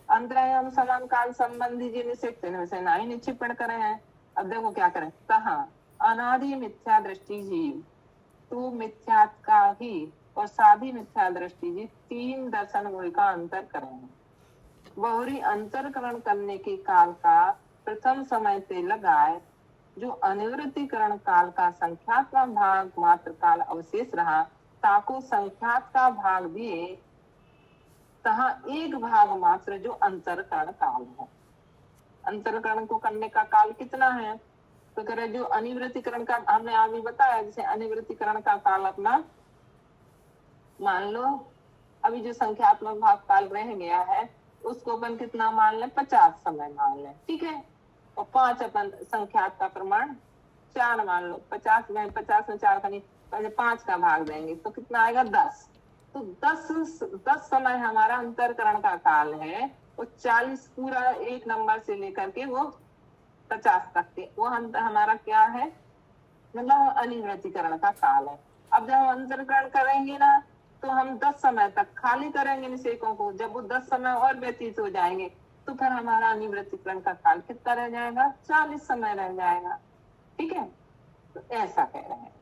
Speaker 1: अंतरायाम समान काल संबंधी जिन से तिन विषय नहीं निक्षेपण करे हैं। अब देखो क्या करें, कहा अनादि मिथ्या दृष्टि जीव तू मिथ्यात का ही और साधी मिथ्या दृष्टि जी तीन दर्शन मूल का अंतर करें। बहुरी अंतरकरण करने के काल का प्रथम समय से लगाए जो अनिवृत्तिकरण काल का संख्यात्मक भाग मात्र काल अवशेष रहा, ताको संख्यात का भाग दिए तहाँ एक भाग मात्र जो अंतरकरण काल है। अंतरकरण को करने का काल कितना है, तो कह रहे जो अनिवृत्तिकरण का हमने अभी बताया, जैसे अनिवृत्तिकरण का काल अपना मान लो अभी जो संख्यात्मक भाग काल रह गया है उसको अपन कितना मान लें, 50 समय मान लें, ठीक है। और 5 अपन संख्यात का प्रमाण 4 मान लो, 50 में 4 का नहीं, पहले 5 का भाग देंगे तो कितना आएगा 10। तो 10 समय हमारा अंतरकरण का काल है, वो 40 पूरा एक नंबर से लेकर के वो 50 तक के वो हमारा क्या है, मतलब अनिवृत्तिकरण का काल है। अब जब हम अंतरकरण करेंगे ना तो हम 10 समय तक खाली करेंगे निषेकों को, जब वो 10 समय और व्यतीत हो जाएंगे तो फिर हमारा अनिवृत्तिकरण का काल कितना रह जाएगा, 40 समय रह जाएगा, ठीक है। तो ऐसा कह रहे हैं।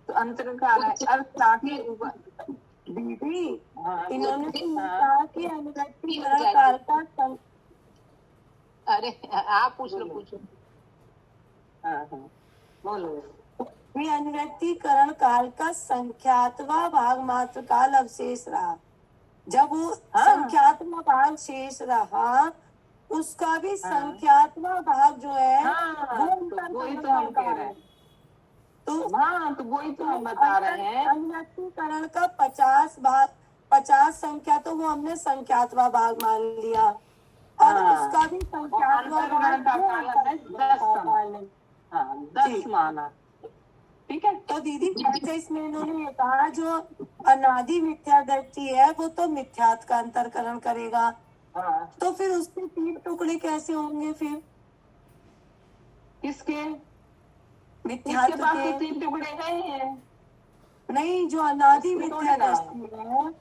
Speaker 1: तो अंतरकाल है अर्थ ताकि
Speaker 3: दीदी
Speaker 1: इन्होंने
Speaker 3: कहा कि अनिवृत्तिकरण काल का
Speaker 4: अरे आप पूछ लो।
Speaker 1: बोलो।
Speaker 3: अनिवृत्तिकरण काल का संख्यात्मक भाग मात्र काल अवशेष रहा, जब वो संख्यात्मक भाग शेष रहा उसका भी संख्यात्मक भाग जो है
Speaker 1: वो वही तो हम कह रहे हैं। तो वही तो हम बता रहे हैं।
Speaker 3: अनिवृत्तिकरण का 50 संख्या तो वो हमने संख्यात्मक भाग मान लिया और उसका भी संख्यात्मक भाग
Speaker 1: 10 माना, ठीक है।
Speaker 3: तो दीदी जैसे इसमें इन्होंने ये कहा जो अनादि मिथ्या दृष्टि है वो तो मिथ्यात का अंतरकरण करेगा, तो फिर उसके 3 टुकड़े कैसे होंगे फिर,
Speaker 1: किसके
Speaker 3: मिथ्यात
Speaker 1: पास तो 3 टुकड़े हैं।
Speaker 3: नहीं, जो अनादि मिथ्या दृष्टि है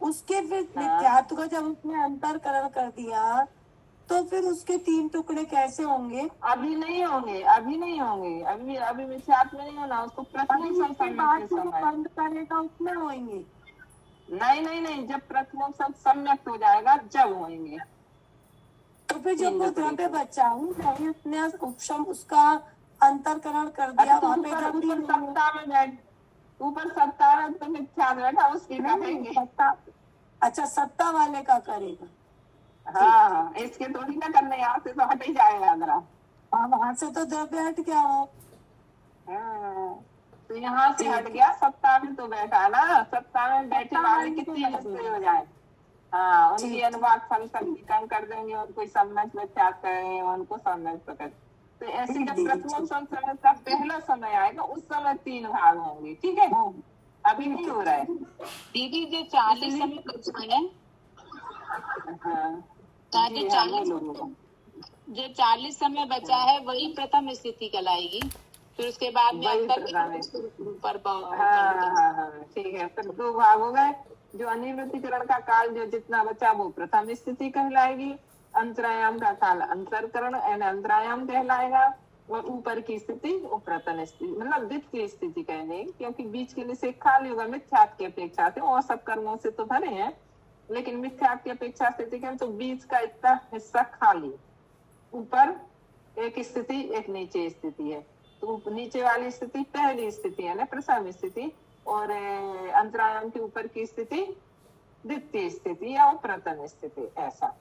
Speaker 3: उसके फिर मिथ्यात्व का जब उसने अंतरकरण कर दिया तो फिर उसके 3 टुकड़े कैसे होंगे?
Speaker 1: अभी नहीं होंगे, अभी मिथ्यात्व में नहीं होना, उसको प्रथम
Speaker 3: बंद करेगा उसमें होंगे।
Speaker 1: नहीं, जब प्रथम सब सम्यक हो जाएगा जब होंगे।
Speaker 3: तो फिर जब वो द्रव्य बचा उसने उपशम उसका अंतरकरण कर दिया, वहाँ पे
Speaker 1: ऊपर सत्ता में तो मिथ्या बैठा उसकी करेंगे।
Speaker 3: अच्छा, सत्ता वाले का करेगा।
Speaker 1: हाँ, इसके थोड़ी ना करने, यहाँ से तो हट ही जाएगा जरा।
Speaker 3: वहाँ से तो द्रव्य हट गया हो।
Speaker 1: तो यहाँ से हट गया, सत्ता में तो बैठा ना, सत्ता में बैठे वाले कितनी हिस्से हो जाए। हाँ, उनकी अनुवाद शक्ति कम कर देंगे, उनको सम्यक विख्यात करेंगे, उनको सम्यक पकड़। तो ऐसे जब प्रथम समय का पहला समय आएगा उस समय 3 भाग होंगे, ठीक है। अभी नहीं हो रहा है
Speaker 4: दीदी, जो 40 समय बचा है, जो 40 समय बचा है वही प्रथम स्थिति कहलाएगी, फिर उसके बाद में अंतर
Speaker 1: ठीक है। फिर 2 भाग हो गए। जो अनिवृत्तिकरण का काल जो जितना बचा वो प्रथम स्थिति कहलाएगी, अंतरायाम का काल अंतरकरण अंतरायाम कहलाएगा, और ऊपर की स्थिति वो प्रथम स्थिति, मतलब द्वितीय स्थिति कहने, क्योंकि बीच के लिए से खाली होगा मिथ्यात की अपेक्षा से, और सब कर्मों से तो भरे हैं लेकिन मिथ्यात की अपेक्षा स्थिति के तो बीच का इतना हिस्सा खाली, ऊपर एक स्थिति एक नीचे स्थिति है। तो नीचे वाली स्थिति पहली स्थिति है ना, प्रथम स्थिति, और अंतरायाम के ऊपर की स्थिति द्वितीय स्थिति या प्रथम स्थिति, ऐसा।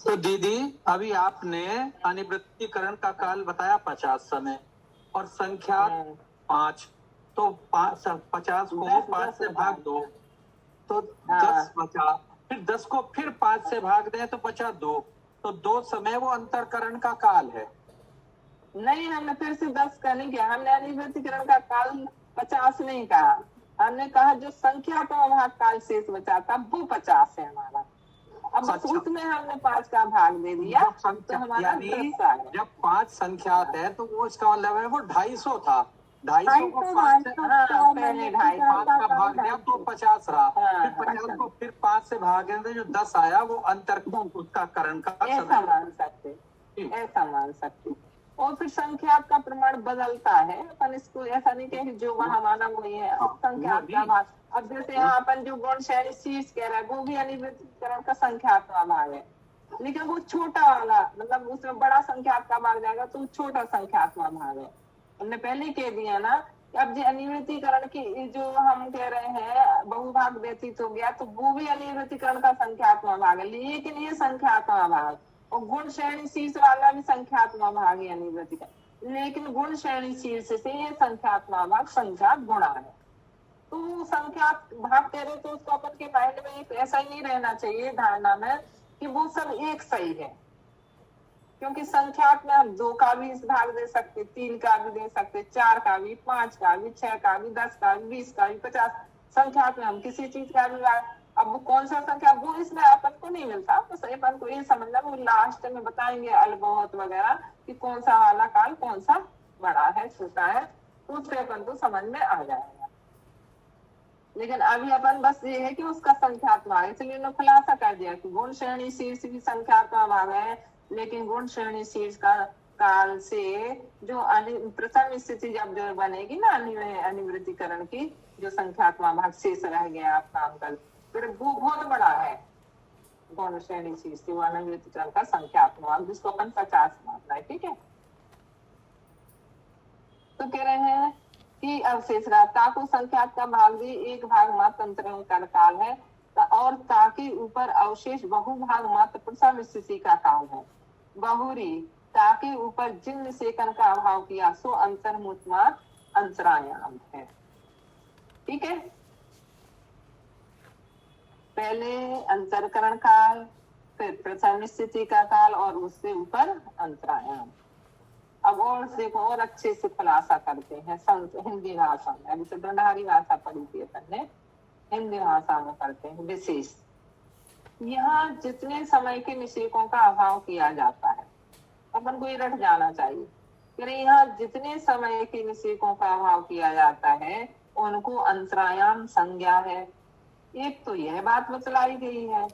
Speaker 2: तो दीदी अभी आपने अनिवृत्तिकरण का काल बताया 50 समय और संख्या 5, तो 50 को 5 से भाग दो, तो
Speaker 1: हाँ।
Speaker 2: 10 बचा, फिर 10 को फिर 5 से भाग दें तो बचा 2, तो 2 समय वो अंतरकरण का काल है।
Speaker 1: नहीं, हमने फिर से 10 का नहीं किया, हमने अनिवृत्तिकरण का काल 50 नहीं कहा, हमने कहा जो संख्यात्मक भाग काल शेष बचा था वो 50 है हमारा। अब बस
Speaker 2: अच्छा।
Speaker 1: उसमें हमने 5 का भाग दे दिया
Speaker 2: जब संख्या
Speaker 1: तो हमारा
Speaker 2: यानी
Speaker 1: 10 आ गया।
Speaker 2: जब 5 संख्यात है तो वो इसका मतलब है वो 250 था, 250 को 5 से
Speaker 1: हाँ, पहले 250
Speaker 2: 5 का भाग दिया तो 50 रहा,
Speaker 1: हाँ,
Speaker 2: फिर 50 को फिर 5 से भागे तो जो 10 आया वो अंतर उसका करण का
Speaker 1: ऐसा
Speaker 2: समय।
Speaker 1: मान सकते, ऐसा मान सकते। और फिर संख्या का प्रमाण बदलता है, अपन इसको ऐसा नहीं कहें कि जो वहां माना वही है। अब संख्या का भाग, अब जैसे यहाँ अपन जो गुण श्रेणी शीर्ष कह रहा है वो भी अनिवृत्तिकरण का संख्यात्मक भाग है, लेकिन वो छोटा वाला, मतलब उसमें बड़ा संख्यात्मक का भाग जाएगा तो छोटा संख्यात्मक भाग है। हमने पहले कह दिया ना, अब जो अनिवृत्तिकरण की जो हम कह रहे हैं बहुभाग व्यतीत हो गया तो वो भी अनिवृत्तिकरण का संख्यात्मक भाग है, लेकिन ये संख्यात्मक भाग, और गुण श्रेणी शीर्ष वाला भी संख्यात्मक भाग है अनिवृत्तिकरण, लेकिन गुण श्रेणी शीर्ष से ये संख्यात्मक भाग संख्यात गुणा है। तो संख्यात भाग कह रहे तो उसको अपन के माइंड में एक ऐसा ही नहीं रहना चाहिए धारणा में कि वो सब एक सही है, क्योंकि संख्यात में हम 2 का भी भाग दे सकते, 3 का भी दे सकते, 4 का भी, 5 का भी, 6 का भी, 10 का भी, 20 का भी, 50। संख्यात में हम किसी चीज का भी भाग, अब वो कौन सा संख्या वो इसमें अपन को नहीं मिलता, तो सही अपन को ये समझना, वो लास्ट में बताएंगे अलबोहत वगैरह कि कौन सा वाला काल कौन सा बड़ा है छोटा है, तो उससे अपन को समझ में आ जाएगा। लेकिन अभी अपन बस ये है कि उसका संख्यात्मक है, इसलिए उन्होंने खुलासा कर दिया कि गुण श्रेणी शीर्ष भी संख्यात्मक भाग है, लेकिन गुण श्रेणी शीर्ष का काल से जो प्रथम स्थिति जब जो बनेगी ना अनिवृत्तिकरण की, जो संख्यात्मक भाग शेष रह गया आप काम कर, फिर वो बहुत बड़ा है गुण श्रेणी शीर्ष वो अनिवृत्तिकरण का संख्यात्मक भाग, जिसको अपन 50 मानना है। ठीक है, तो कह रहे हैं कि अवशेष रहा ताकु संख्यात का भाग भी एक भाग मात्र अंतरण का काल है, और ताकि ऊपर अवशेष बहुभाग मात्र प्रथम स्थिति का काल है। बहुरी ताकि ऊपर जिन निषेकन का अभाव किया सो अंतर्मुत मात्र अंतरायाम है। ठीक है, पहले अंतरकरण काल, फिर प्रथम स्थिति का काल, और उससे ऊपर अंतरायाम। अब और देखो और अच्छे से खुलासा करते हैं हिंदी भाषा में, अभी तो दंडहारी भाषा पढ़ी थी अपन ने, हिंदी भाषा में करते हैं विशेष। यहाँ जितने समय के निषेकों का अभाव किया जाता है, अपन को ये रट जाना चाहिए कि यहाँ जितने समय के निषेकों का अभाव किया जाता है उनको अंतरायाम संज्ञा है। एक तो यह बात बतलाई गई है,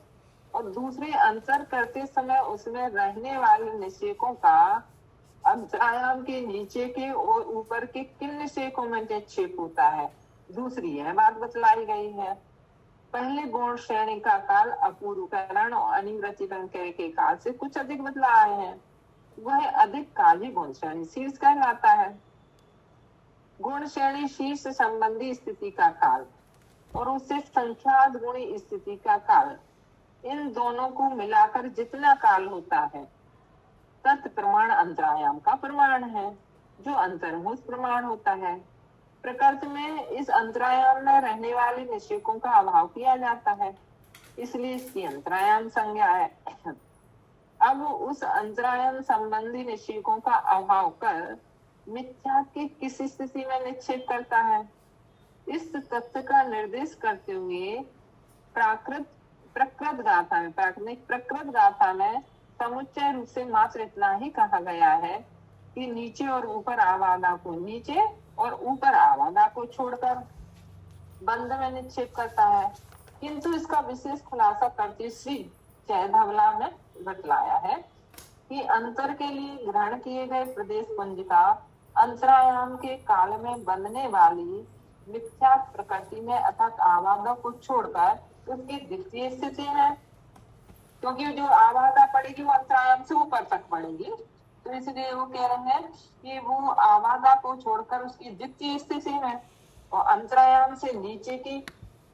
Speaker 1: और दूसरे अंतर करते समय उसमें रहने वाले निषेकों का अंतरायाम के नीचे के और ऊपर के किन निषेकों में निक्षेप होता है, दूसरी यह बात बतलाई गई है। पहले गुण श्रेणी का काल अपूर्वकरण और अनिवृत्तिकरण के काल से कुछ अधिक बदलाए हैं, वह अधिक काल ही गुण श्रेणी शीर्ष कहलाता है। गुण श्रेणी शीर्ष संबंधी स्थिति का काल और उससे संख्यात गुणी स्थिति का काल, इन दोनों को मिलाकर जितना काल होता है तत् प्रमाण अंतरायाम का प्रमाण है, जो अंतर्मुख प्रमाण होता है। प्रकृति में इस अंतरायाम में रहने वाले निषेकों का अभाव किया जाता है, इसलिए इसकी अंतरायाम संज्ञा है। अब उस अंतरायाम संबंधी निषेकों का अभाव कर मिथ्या की किस स्थिति में निक्षेप करता है, इस तथ्य का निर्देश करते हुए प्रकृत गाथा में समुच्चय रूप से मात्र इतना ही कहा गया है कि नीचे और ऊपर आवादा को नीचे और ऊपर आवादा को छोड़कर बंध में निक्षेप करता है, किंतु इसका विशेष खुलासा करते श्री जय धवला में बतलाया है कि अंतर के लिए ग्रहण किए गए प्रदेश पुंज का अंतरायाम के काल में बंधने वाली मिथ्या प्रकृति में अर्थात आवादा को छोड़कर उसकी द्वितीय स्थिति है, क्योंकि जो आवादा पड़ेगी वो अंतरायाम से ऊपर तक पड़ेगी, तो इसलिए वो कह रहे हैं कि वो आवादा को छोड़कर उसकी द्वितीय स्थिति में और अंतरायाम से नीचे की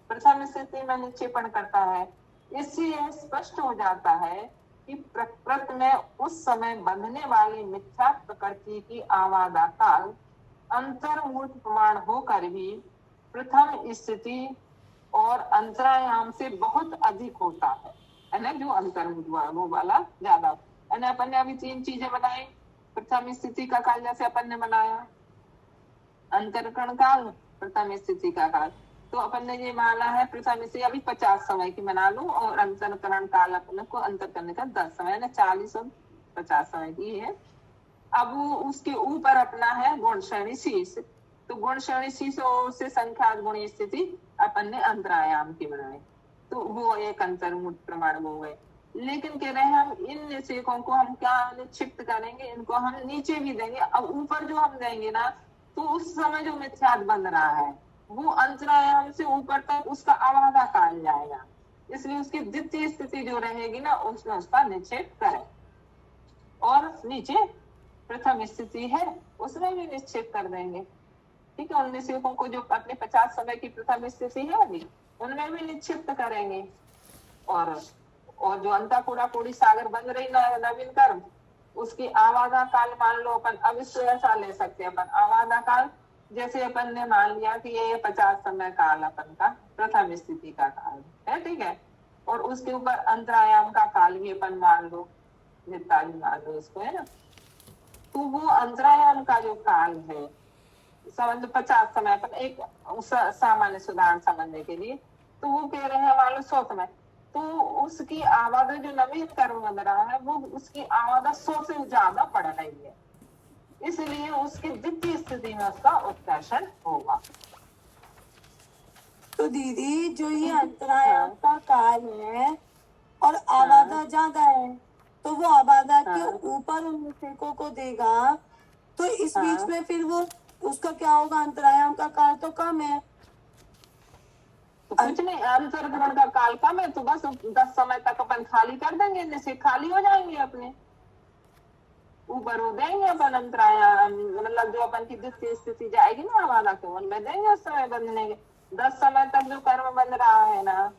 Speaker 1: प्रथम स्थिति में निक्षेपण करता है। इससे यह स्पष्ट हो जाता है कि प्रकृति में उस समय बंधने वाली मिथ्या प्रकृति की आवादा काल अंतर्मूर्त प्रमाण होकर भी प्रथम स्थिति और अंतरायाम से बहुत अधिक होता है ना, जो अंतर्मुख वो वाला ज्यादा है ना। अपन ने अभी 3 चीजें बनाई, प्रथम स्थिति का काल जैसे अपन ने बनाया, अंतरकरण काल, प्रथम स्थिति का काल। तो अपन ने ये माना है प्रथम स्थिति अभी 50 समय की बना लो, और अंतरकरण काल अपन को अंतर करने का 10 समय ना, 40 और 50 समय की है। अब उसके ऊपर अपना है गुण श्रेणी शीर्ष, तो गुण श्रेणी शीर्ष से संख्यात गुणी स्थिति अपन ने अंतरायाम की बनाई, तो वो एक अंतर्मुख प्रमाण हो गए। लेकिन कह रहे हैं हम इन निषेकों को हम क्या निक्षिप्त करेंगे, इनको हम नीचे भी देंगे। अब ऊपर जो हम देंगे ना, तो उस समय जो मिथ्यात बन रहा है वो अंतरायाम से ऊपर तक उसका आवाधा काल जाएगा, इसलिए उसकी द्वितीय स्थिति जो रहेगी ना, उसमें उसका निक्षेप करें। और नीचे प्रथम स्थिति है उसमें भी निक्षेप कर देंगे, ठीक है। उन निषेकों को जो अपने 50 समय की प्रथम स्थिति है अभी, उनमें भी निक्षिप्त करेंगे। और जो अंताकुड़ा कोड़ी सागर बन रही नवीन कर्म, उसकी आवाधा काल मान लो अपन, अब इसको ऐसा ले सकते हैं अपन, आवाधा काल जैसे अपन ने मान लिया कि ये 50 समय काल अपन का प्रथम स्थिति का काल है, ठीक है। और उसके ऊपर अंतरायाम का काल भी अपन मान लो, जितना भी मान लो इसको, है ना। तो वो अंतरायाम का जो काल है, समझ लो 50 समय अपन एक सामान्य सुधारण समझने के लिए, तो वो कह रहे हैं मान लो 100 समय, तो उसकी आवादा जो नवीन कर्म बन रहा है वो उसकी आवादा 100 से ज्यादा बढ़ रही है, इसलिए उसकी द्वितीय स्थिति में उसका उत्कर्षण होगा।
Speaker 3: तो दीदी जो ये अंतरायाम का काल है और आवादा ज्यादा है, तो वो आवादा के ऊपर उन निषेकों को देगा, तो इस बीच में फिर वो उसका क्या होगा, अंतरायाम का काल तो कम है।
Speaker 1: तो कुछ नहीं, अंतरग्रहण का काल कम है तो बस 10 समय तक अपन खाली कर देंगे, जैसे खाली हो जाएंगे अपने ऊपर वो देंगे अपन अंतरायाम, मतलब जो अपन की द्वितीय स्थिति जाएगी ना आवादा के, उनमें देंगे उस समय बंधने के। 10 समय तक जो कर्म बन रहा है ना,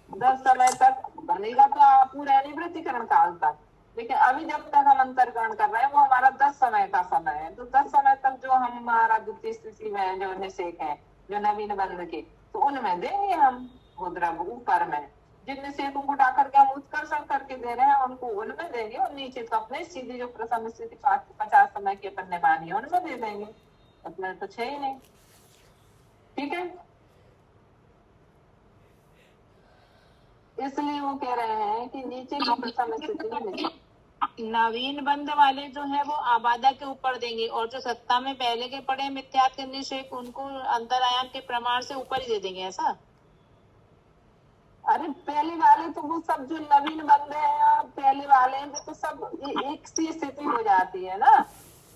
Speaker 1: 10 समय तक बनेगा तो पूरा निवृत्तिकरण काल तक, लेकिन अभी जब तक हम अंतरग्रहण कर रहे हैं वो हमारा 10 समय का समय है, तो 10 समय तक जो हमारा द्वितीय स्थिति में जो निषेक है, जो नवीन बंध के, तो उनमें देंगे हम वो द्रव्य ऊपर में, जिन निषेकों को उठा करके हम उत्कर्षण करके दे रहे हैं उनको उनमें देंगे, और नीचे तो अपने सीधी जो प्रथम स्थिति 50 समय की अपन ने मानी है उनमें दे देंगे, अपने तो 6 ही नहीं, ठीक है। इसलिए वो कह रहे हैं कि नीचे की प्रथम स्थिति में
Speaker 4: नवीन बंध वाले जो है वो आबादा के ऊपर देंगे, और जो सत्ता में पहले के पड़े मिथ्यात के निषेक उनको अंतरायाम के प्रमाण से ऊपर ही दे देंगे, ऐसा?
Speaker 1: अरे पहले वाले तो वो सब जो नवीन बंद है पहले वाले हैं, तो सब एक सी स्थिति हो जाती है ना,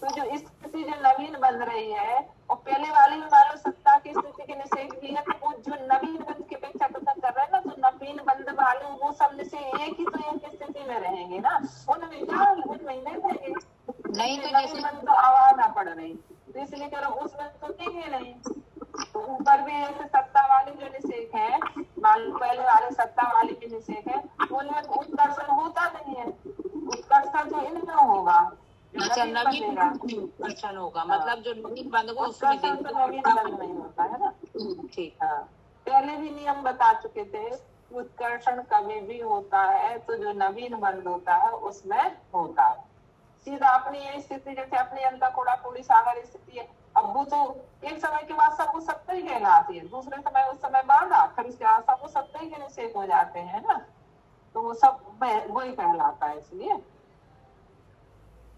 Speaker 1: तो जो स्थिति जो नवीन बन रही है और पहले वाले में मान लो सत्ता की स्थिति के निषेध भी है, तो वो जो नवीन बंद की अपेक्षा कथन कर रहे हैं ना, तो नवीन बंद वाले वो सब निषेध एक ही तो एक स्थिति में रहेंगे ना, उनमें क्या उनमें देंगे नहीं, तो नवीन बंद तो आवाज ना पड़ रही, तो इसलिए करो उसमें तो देंगे नहीं। तो ऊपर भी ऐसे सत्ता वाले जो निषेक है, मान लो पहले वाले सत्ता वाले के निषेक है, उनमें उत्कर्षण होता नहीं है, उत्कर्षण तो इनमें होगा,
Speaker 4: अच्छा नवीन उत्कर्षण होगा, मतलब जो नवीन बंद को उसमें
Speaker 1: उत्कर्षण तो नवीन बंद नहीं होता है ना,
Speaker 4: ठीक।
Speaker 1: हाँ पहले भी नियम बता चुके थे, उत्कर्षण कभी भी होता है तो जो नवीन बंद होता है उसमें होता है, सीधा अपनी ये स्थिति जैसे अपनी अंताकुड़ा कोड़ी सागर स्थिति है, अब वो तो एक समय के बाद सब वो सत्ता ही कहलाती है, दूसरे समय उस समय बाधा, फिर उसके बाद सब वो सत्ता ही के निषेध हो जाते हैं ना, तो वो सब वही कहलाता है। इसलिए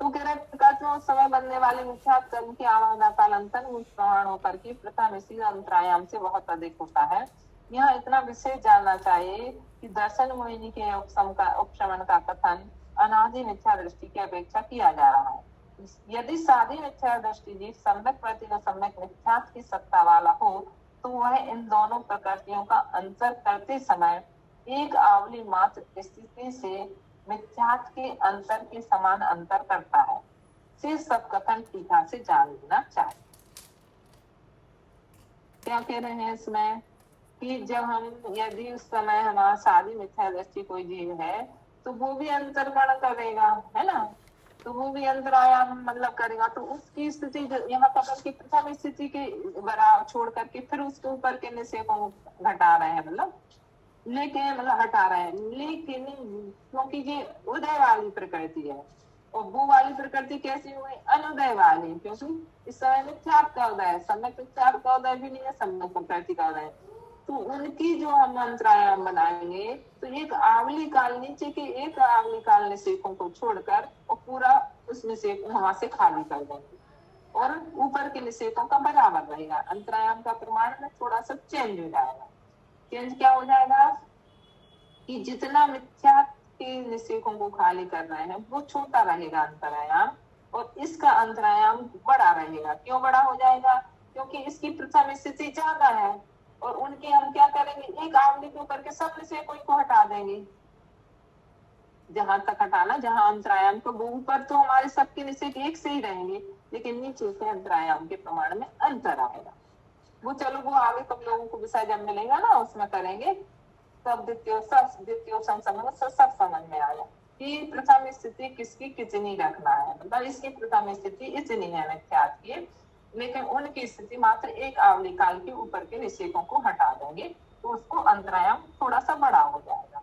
Speaker 1: तो कह रहे उस समय बनने वाले मिथ्यात कर्म की आवादा काल अंतर प्रमाण होकर की प्रथम इसी अंतरायाम से बहुत अधिक होता है। यहाँ इतना विशेष जानना चाहिए कि दर्शन मोहिनी के उपशमन का कथन अनादि मिथ्या दृष्टि की अपेक्षा किया जा रहा है। यदि साधी मिथ्या दृष्टि जीव सम्यक प्रति व सम्यक मिथ्यात की सत्ता वाला हो, तो वह इन दोनों प्रकृतियों का अंतर करते समय एक आवली मात्र स्थिति से मिथ्यात के अंतर के समान अंतर करता है। शेष सब कथन टीका से जान लेना चाहिए। क्या कह रहे हैं इसमें कि जब हम यदि उस समय हमारा सारी मिथ्या दृष्टि कोई जीव है तो वो भी अंतर्गण करेगा, है ना, तो वो भी अंतरायाम मतलब करेगा। तो उसकी स्थिति यहाँ कमल की प्रथम स्थिति के बराबर छोड़ करके फिर उसके ऊपर के निषेधों को घटा रहे हैं, लेकिन हटा रहे हैं। लेकिन क्योंकि ये उदय वाली प्रकृति है, और वो वाली प्रकृति कैसी हुई, अनुदय वाली, क्योंकि इस समय मिथ्यात्व का उदय है, सम्यक मिथ्यात्व का उदय भी नहीं है, सम्यक प्रकृति का उदय। तो उनकी जो हम अंतरायाम बनाएंगे, तो एक आवली काल नीचे के एक आवली काल निषेधों को छोड़कर और पूरा उस निषेध वहां से खाली कर देंगे, और ऊपर के निषेधों का बराबर रहेगा। अंतरायाम का प्रमाण में थोड़ा सा चेंज हो जाएगा। चेंज क्या हो जाएगा कि जितना मिथ्या के निषेधों को खाली कर रहे हैं वो छोटा रहेगा अंतरायाम, और इसका अंतरायाम बड़ा रहेगा। क्यों बड़ा हो जाएगा, क्योंकि इसकी प्रथम स्थिति ज्यादा है, और उनके हम क्या करेंगे, एक आवली के ऊपर के सब निषेधों को हटा देंगे। जहां तक हटाना, जहां अंतरायाम को, वो ऊपर तो हमारे सबके निषेध एक से ही रहेंगे, लेकिन नीचे से अंतरायाम के प्रमाण में अंतर आएगा। वो चलो वो आगे कब लोगों को विषय जब मिलेगा ना उसमें करेंगे, तब द्वितीय सब समझ में आया कि प्रथम स्थिति किसकी कितनी रखना है। मतलब इसकी प्रथम स्थिति इतनी है मिथ्यात्व की, लेकिन उनकी स्थिति मात्र एक आवली काल के ऊपर के निषेधों को हटा देंगे, तो उसको अंतरायाम थोड़ा सा बड़ा हो जाएगा।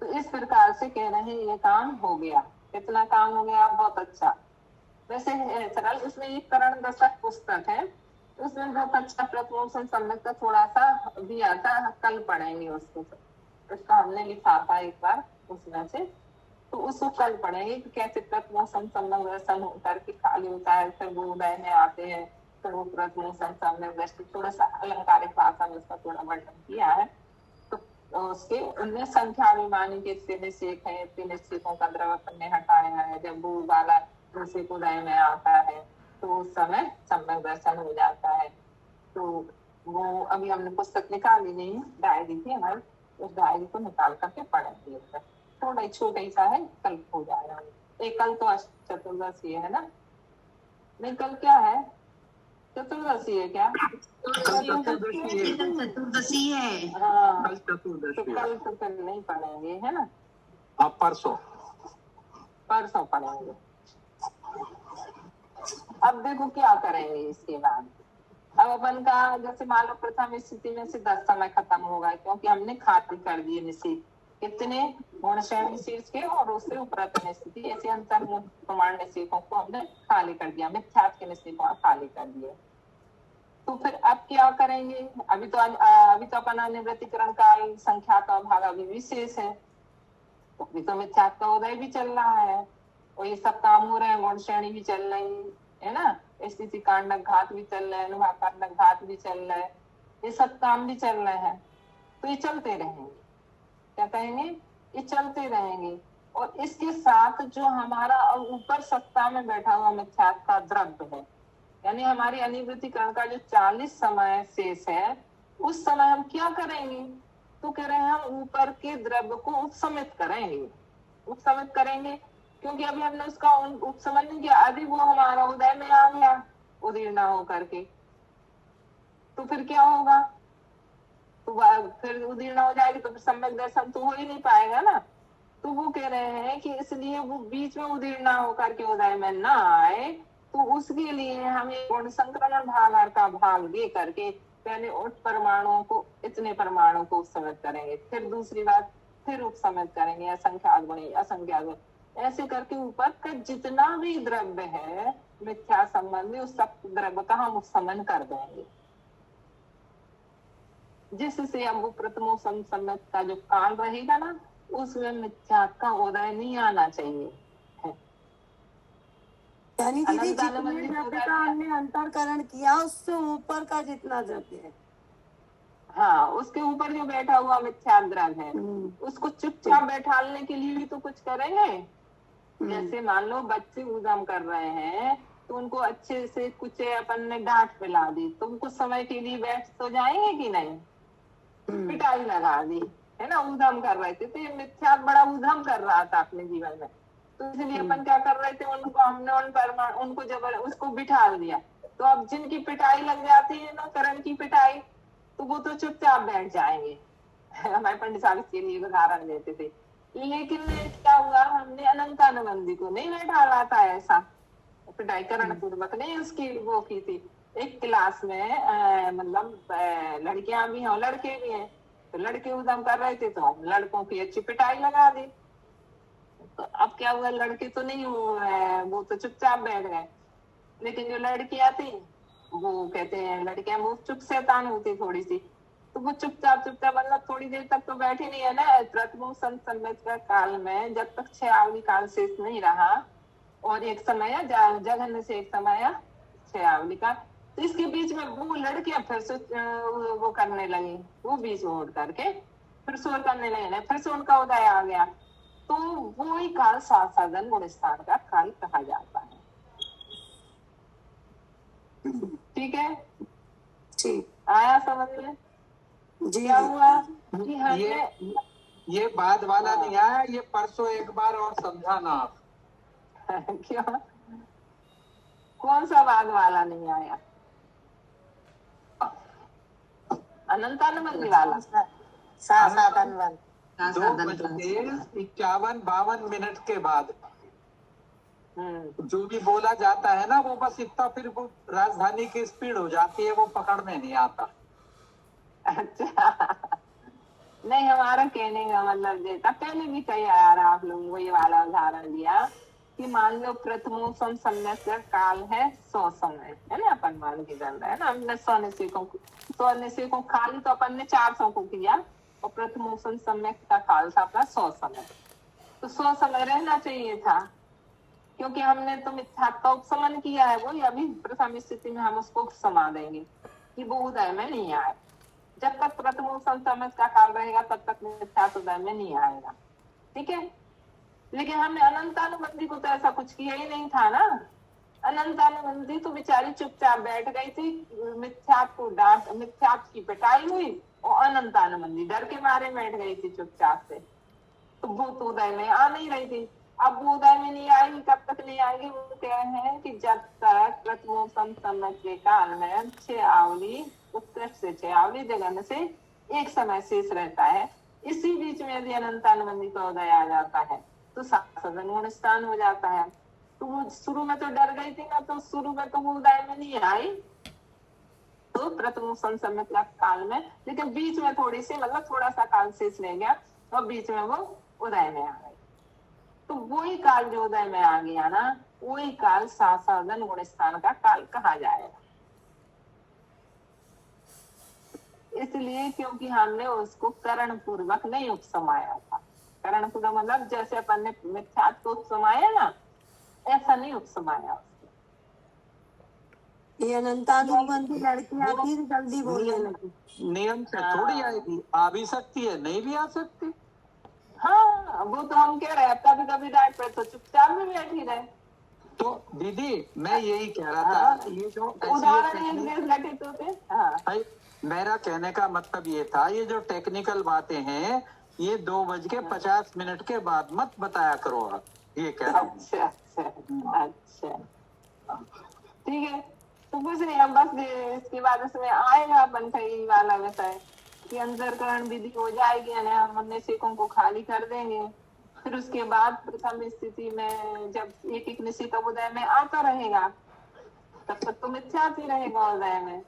Speaker 1: तो इस प्रकार से कह रहे हैं ये काम हो गया। कितना काम हो गया, बहुत अच्छा। वैसे सरल, उसमें एक करण दशक पुस्तक है, उसमें बहुत अच्छा प्रथमोपसन सम्यक का थोड़ा सा दिया था, कल पढ़ेंगे उसको। उसका हमने लिखा था एक बार उसमें से, तो उसको कल पढ़ेंगे कि कैसे प्रथमोपसन सम्यक दर्शन होकर के खाली होता है, फिर वो उदय में आते हैं, फिर वो प्रथमोपसन सम्यक दृष्टि, थोड़ा सा अलंकारिक भाषा में उसका थोड़ा वर्णन किया है। तो उसके उनमें संख्याभिमानी के निषेध है, निषेधों का द्रव्य ने हटाया है। जब वो वाला निषेध उदय में आता है तो उस समय सम्यक दर्शन हो जाता है। तो वो अभी हमने पुस्तक निकाली नहीं, डायरी थी हमारी, उस डायरी को निकाल करके पढ़ेंगे। थोड़ा ही छोटा ही सा है, कल हो जाएगा। एक कल तो चतुर्दशी है ना, नहीं कल क्या है, चतुर्दशी है क्या,
Speaker 3: चतुर्दशी है।
Speaker 1: हाँ,
Speaker 2: कल चतुर्दशी
Speaker 1: तो कल तो फिर नहीं पढ़ेंगे है ना,
Speaker 2: हाँ परसों
Speaker 1: पढ़ेंगे। अब देखो क्या करेंगे इसके बाद। अब अपन का जैसे मान लो प्रथम स्थिति में से 10 समय खत्म होगा, क्योंकि हमने खाली कर दिए निषेध कितने, गुण श्रेणी शीर्ष के और उससे उपरत स्थिति, ऐसे अंतर प्रमाण निषेधों को हमने खाली कर दिया, मिथ्यात्व के निषेधों खाली कर दिए। तो फिर अब क्या करेंगे, अभी तो अपन अनिवृत्तिकरण काल संख्या का भाग अभी विशेष है, तो अभी तो मिथ्यात्व का उदय भी चल रहा है, और ये सब काम हो रहे हैं, गुण श्रेणी भी चल रही है ना, स्थिति कांडक घात भी चल रहा है, अनुभाग कांडक घात भी चल रहा है, ये सब काम भी चल रहे हैं। तो ये चलते रहेंगे, क्या कहेंगे, ये चलते रहेंगे। और इसके साथ जो हमारा ऊपर सत्ता में बैठा हुआ मिथ्यात्व का द्रव्य है, यानी हमारी अनिवृत्तिकरण का जो 40 समय शेष है, उस समय हम क्या करेंगे, तो कह रहे हैं हम ऊपर के द्रव्य को उपसमित करेंगे, क्योंकि अभी हमने उसका उपसमन नहीं किया, अभी वो हमारा उदय में आ गया उदीर्ण होकर के, तो फिर क्या होगा, तो फिर उदीर्ण हो जाएगी, तो फिर सम्यक दर्शन तो हो ही नहीं पाएगा ना। तो वो कह रहे हैं कि इसलिए वो बीच में उदीर्ण होकर के उदय में ना आए, तो उसके लिए हम एक गुण संक्रमण भागार का भाग दे करके पहले उन परमाणुओं को, इतने परमाणु को उपसमित करेंगे, फिर दूसरी बात फिर उपसमित करेंगे, असंख्यात गुणी असंख्यात गुण, ऐसे करके ऊपर का जितना भी द्रव्य है मिथ्या संबंधी, उस सब द्रव्य का हम उपसमन कर देंगे, जिससे अब वो प्रथमोपसन सम्यक का जो काल रहेगा ना, उसमें मिथ्या का उदय नहीं आना चाहिए।
Speaker 3: यानी दीदी जितने द्रव्य का हमने अंतरकरण किया, उससे ऊपर का जितना द्रव्य है,
Speaker 1: हाँ, उसके ऊपर जो बैठा हुआ मिथ्या द्रव्य है, उसको चुपचाप बैठाने के लिए भी तो कुछ करेंगे। जैसे मान लो बच्चे उद्यम कर रहे हैं, तो उनको अच्छे से कुछ अपन ने डांट पिला दी, तो कुछ समय के लिए बैठ तो जाएंगे कि नहीं, पिटाई लगा दी है ना, उद्यम कर रहे थे, तो ये मिथ्या बड़ा उद्यम कर रहा था अपने जीवन में, तो इसलिए अपन क्या कर रहे थे, उनको हमने उनको उसको बिठा दिया। तो अब जिनकी पिटाई लग जाती है ना, करण की पिटाई, तो वो तो चुपचाप बैठ जाएंगे। हमारे पंडित साहब इसके लिए उदाहरण देते थे लेकिन क्या हुआ, हमने अनंतानुबंधी को नहीं बैठाला था ऐसा, पिटाई करण पूर्वक नहीं उसकी वो की थी। एक क्लास में मतलब लड़कियां भी हैं और लड़के भी हैं, तो लड़के उदम कर रहे थे तो हम लड़कों की अच्छी पिटाई लगा दी। तो अब क्या हुआ, लड़के तो नहीं वो तो चुपचाप बैठ गए, लेकिन जो लड़कियां थी वो कहते हैं लड़कियां वो चुप शैतान होती थोड़ी सी, तो वो चुपचाप चुपचाप मतलब थोड़ी देर तक तो बैठी नहीं है ना। प्रथम संवत्सर काल में जब तक छयावली काल शेष नहीं रहा और एक समय जघन्य से एक समय छयावली का, तो इसके बीच में वो लड़कियां फिर से वो करने लगी, वो बीच में उठ करके फिर शोर करने लगे ना, फिर से उनका उदय आ गया। तो वो ही काल साधन गुण स्थान का काल कहा जाता है। ठीक है,
Speaker 3: ठीक।
Speaker 1: आया समझ में?
Speaker 3: जी
Speaker 1: क्या हुआ कि
Speaker 2: ये
Speaker 1: हमने
Speaker 2: ये बाद वाला नहीं आया, ये परसों एक बार और समझाना आप।
Speaker 1: क्यों, कौन सा बाद वाला नहीं आया? अनंतानुबंधी वाला।
Speaker 3: साधन वन।
Speaker 2: 2:51 के बाद जो भी बोला जाता है ना, वो बस इतना, फिर वो राजधानी की स्पीड हो जाती है, वो पकड़ में नहीं आता।
Speaker 1: अच्छा, नहीं हमारा कहने का मतलब ये था, पहले भी कही यार आप लोगों को ये वाला उदाहरण दिया कि मान लो प्रथमोत्तम संवत्सर काल है 100 समय, है ना, अपन मान के चल रहे हैं ना, हमने 100 निषेकों खाली तो अपन ने 400 को किया और प्रथमोत्तम संवत्सर का काल था अपना 100 समय, तो 100 समय रहना चाहिए था, क्योंकि हमने तो मिथ्यात्व का उपशमन किया है। वो अभी प्रथम स्थिति में हम उसको उपसमा देंगे कि वो उदय में नहीं आए। जब तक प्रथम समय का काल रहेगा तब तक मिथ्यात्व उदय में नहीं आएगा। ठीक है, लेकिन हमने अनंतानुबंधी को तो ऐसा कुछ किया ही नहीं था ना। अनंतानुबंधी तो बेचारी चुपचाप बैठ गई थी, मिथ्यात्व को डांट, मिथ्यात्व की पिटाई हुई और अनंतानुबंधी डर के मारे बैठ गई थी चुपचाप से, तो वो तो उदय में आ नहीं रही थी। अब वो उदय में नहीं आएगी, कब तक नहीं आएगी? वो कह रहे हैं कि जब तक प्रथमोत्तम संवत्सर के काल में छयावली उत्कृष्ट से छयावली जगन से एक समय शेष रहता है, इसी बीच में यदि अनंतानुबंधी का उदय आ जाता है तो साधन गुण स्थान हो जाता है। तो वो शुरू में तो डर गई थी ना, तो शुरू में तो वो उदय में नहीं आई, तो प्रथम संवत्सर काल में, लेकिन बीच में थोड़ी सी मतलब थोड़ा सा काल शेष रह गया और बीच में वो उदय में आ गई। तो वही काल जो उदय में आ गया ना, वही काल साधन गुण स्थान का काल कहा जाएगा। इसलिए क्योंकि हमने उसको करण पूर्वक नहीं उपसमाया था। करण पूर्वक मतलब जैसे अपन ने मिथ्यात्व को उपसमाया ना, ऐसा नहीं उपसमाया उसको।
Speaker 3: ये अनंतानुबंधी लड़कियां थी, जल्दी बोलने लगी।
Speaker 2: नियम से थोड़ी आएगी, आ भी सकती है, नहीं भी आ सकती।
Speaker 1: हाँ, वो तो हम कह रहे हैं, कभी कभी डांट पे तो चुपचाप में बैठी रहे।
Speaker 2: तो दीदी मैं यही कह रहा था, ये जो
Speaker 1: उदाहरण घटित होते। हाँ,
Speaker 2: मेरा कहने का मतलब ये था, ये जो टेक्निकल बातें हैं ये 2:50 के बाद मत बताया करो आप, ये कह रहा हूँ।
Speaker 1: अच्छा अच्छा अच्छा, ठीक है। तो कुछ नहीं, हम बस इसके बाद इसमें आएगा बनठई वाला विषय कि अंतरकरण विधि हो जाएगी, हम निषेकों को खाली कर देंगे। फिर उसके बाद प्रथम स्थिति में जब एक एक निषेक उदय में आता रहेगा तब तक तो मिथ्यात्व ही रहेगा उदय में।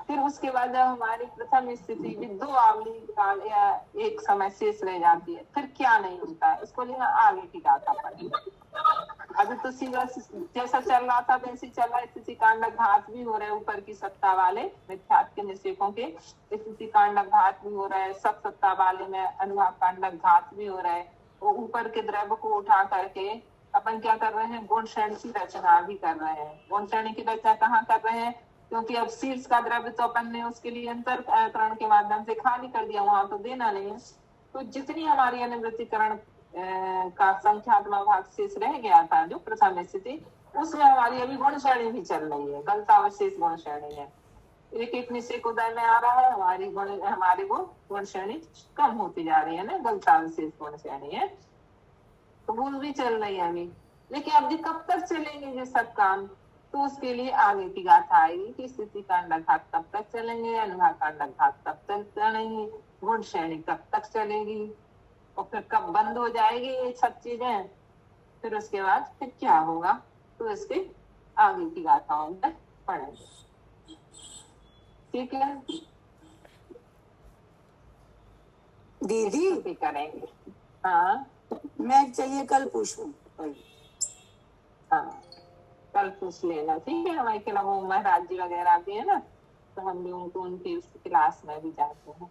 Speaker 1: फिर उसके बाद जब हमारी प्रथम स्थिति भी 2 आवली काल या एक समय शेष रह जाती है, फिर क्या नहीं होता है, इसको लेना आगे की गाथा पड़ेगी। अभी तो सीधा जैसा चल रहा था वैसे चल रहा है। स्थिति कांडक घात भी हो रहे हैं, ऊपर की सत्ता वाले मिथ्यात्व के निषेकों के स्थिति कांडक घात भी हो रहा है, सब सत्ता वाले में अनुभाव कांडक घात भी हो रहा है। वो ऊपर के द्रव्य को उठा करके अपन क्या कर रहे हैं, गुण श्रेणी की रचना भी कर रहे हैं। गुण श्रेणी की रचना कहाँ कर रहे हैं, क्योंकि अब शीर्ष का द्रव्य तो अपन ने उसके लिए अंतरकरण के माध्यम से खाली कर दिया, वहां तो देना नहीं है। तो जितनी हमारी अनिवृत्तिकरण का संख्यात्मक भाग शेष रह गया था जो प्रथम स्थिति, उसमें हमारी अभी गुण श्रेणी भी चल रही है, गलतावशेष गुण श्रेणी है। एक एक निषेक उदय में आ रहा है, हमारी वो गुण श्रेणी कम होती जा रही है ना, गलतावशेष गुण श्रेणी है, तो वो भी चल रही है अभी। लेकिन अभी कब तक चलेंगे ये सब काम, तो उसके लिए आगे की गाथा आएगी कि स्थिति कांडक घात तब तक चलेंगे, अनुभाग कांडक घात तब तक चलेंगे, गुण श्रेणी कब तक चलेगी। और फिर कब बंद हो जाएगी ये सब चीजें, फिर उसके बाद फिर क्या होगा, तो इसके आगे की गाथाओं में पढ़ेंगे। ठीक है,
Speaker 3: दीदी
Speaker 1: भी करेंगे। हाँ
Speaker 3: मैं चाहिए कल पूछूं।
Speaker 1: हाँ, कल पूछ लेना, ठीक है। हमारे के अलावा वो महाराज जी वगैरह भी है ना, तो हम भी उनको उनकी क्लास में भी जाते हैं।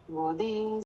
Speaker 1: गोदी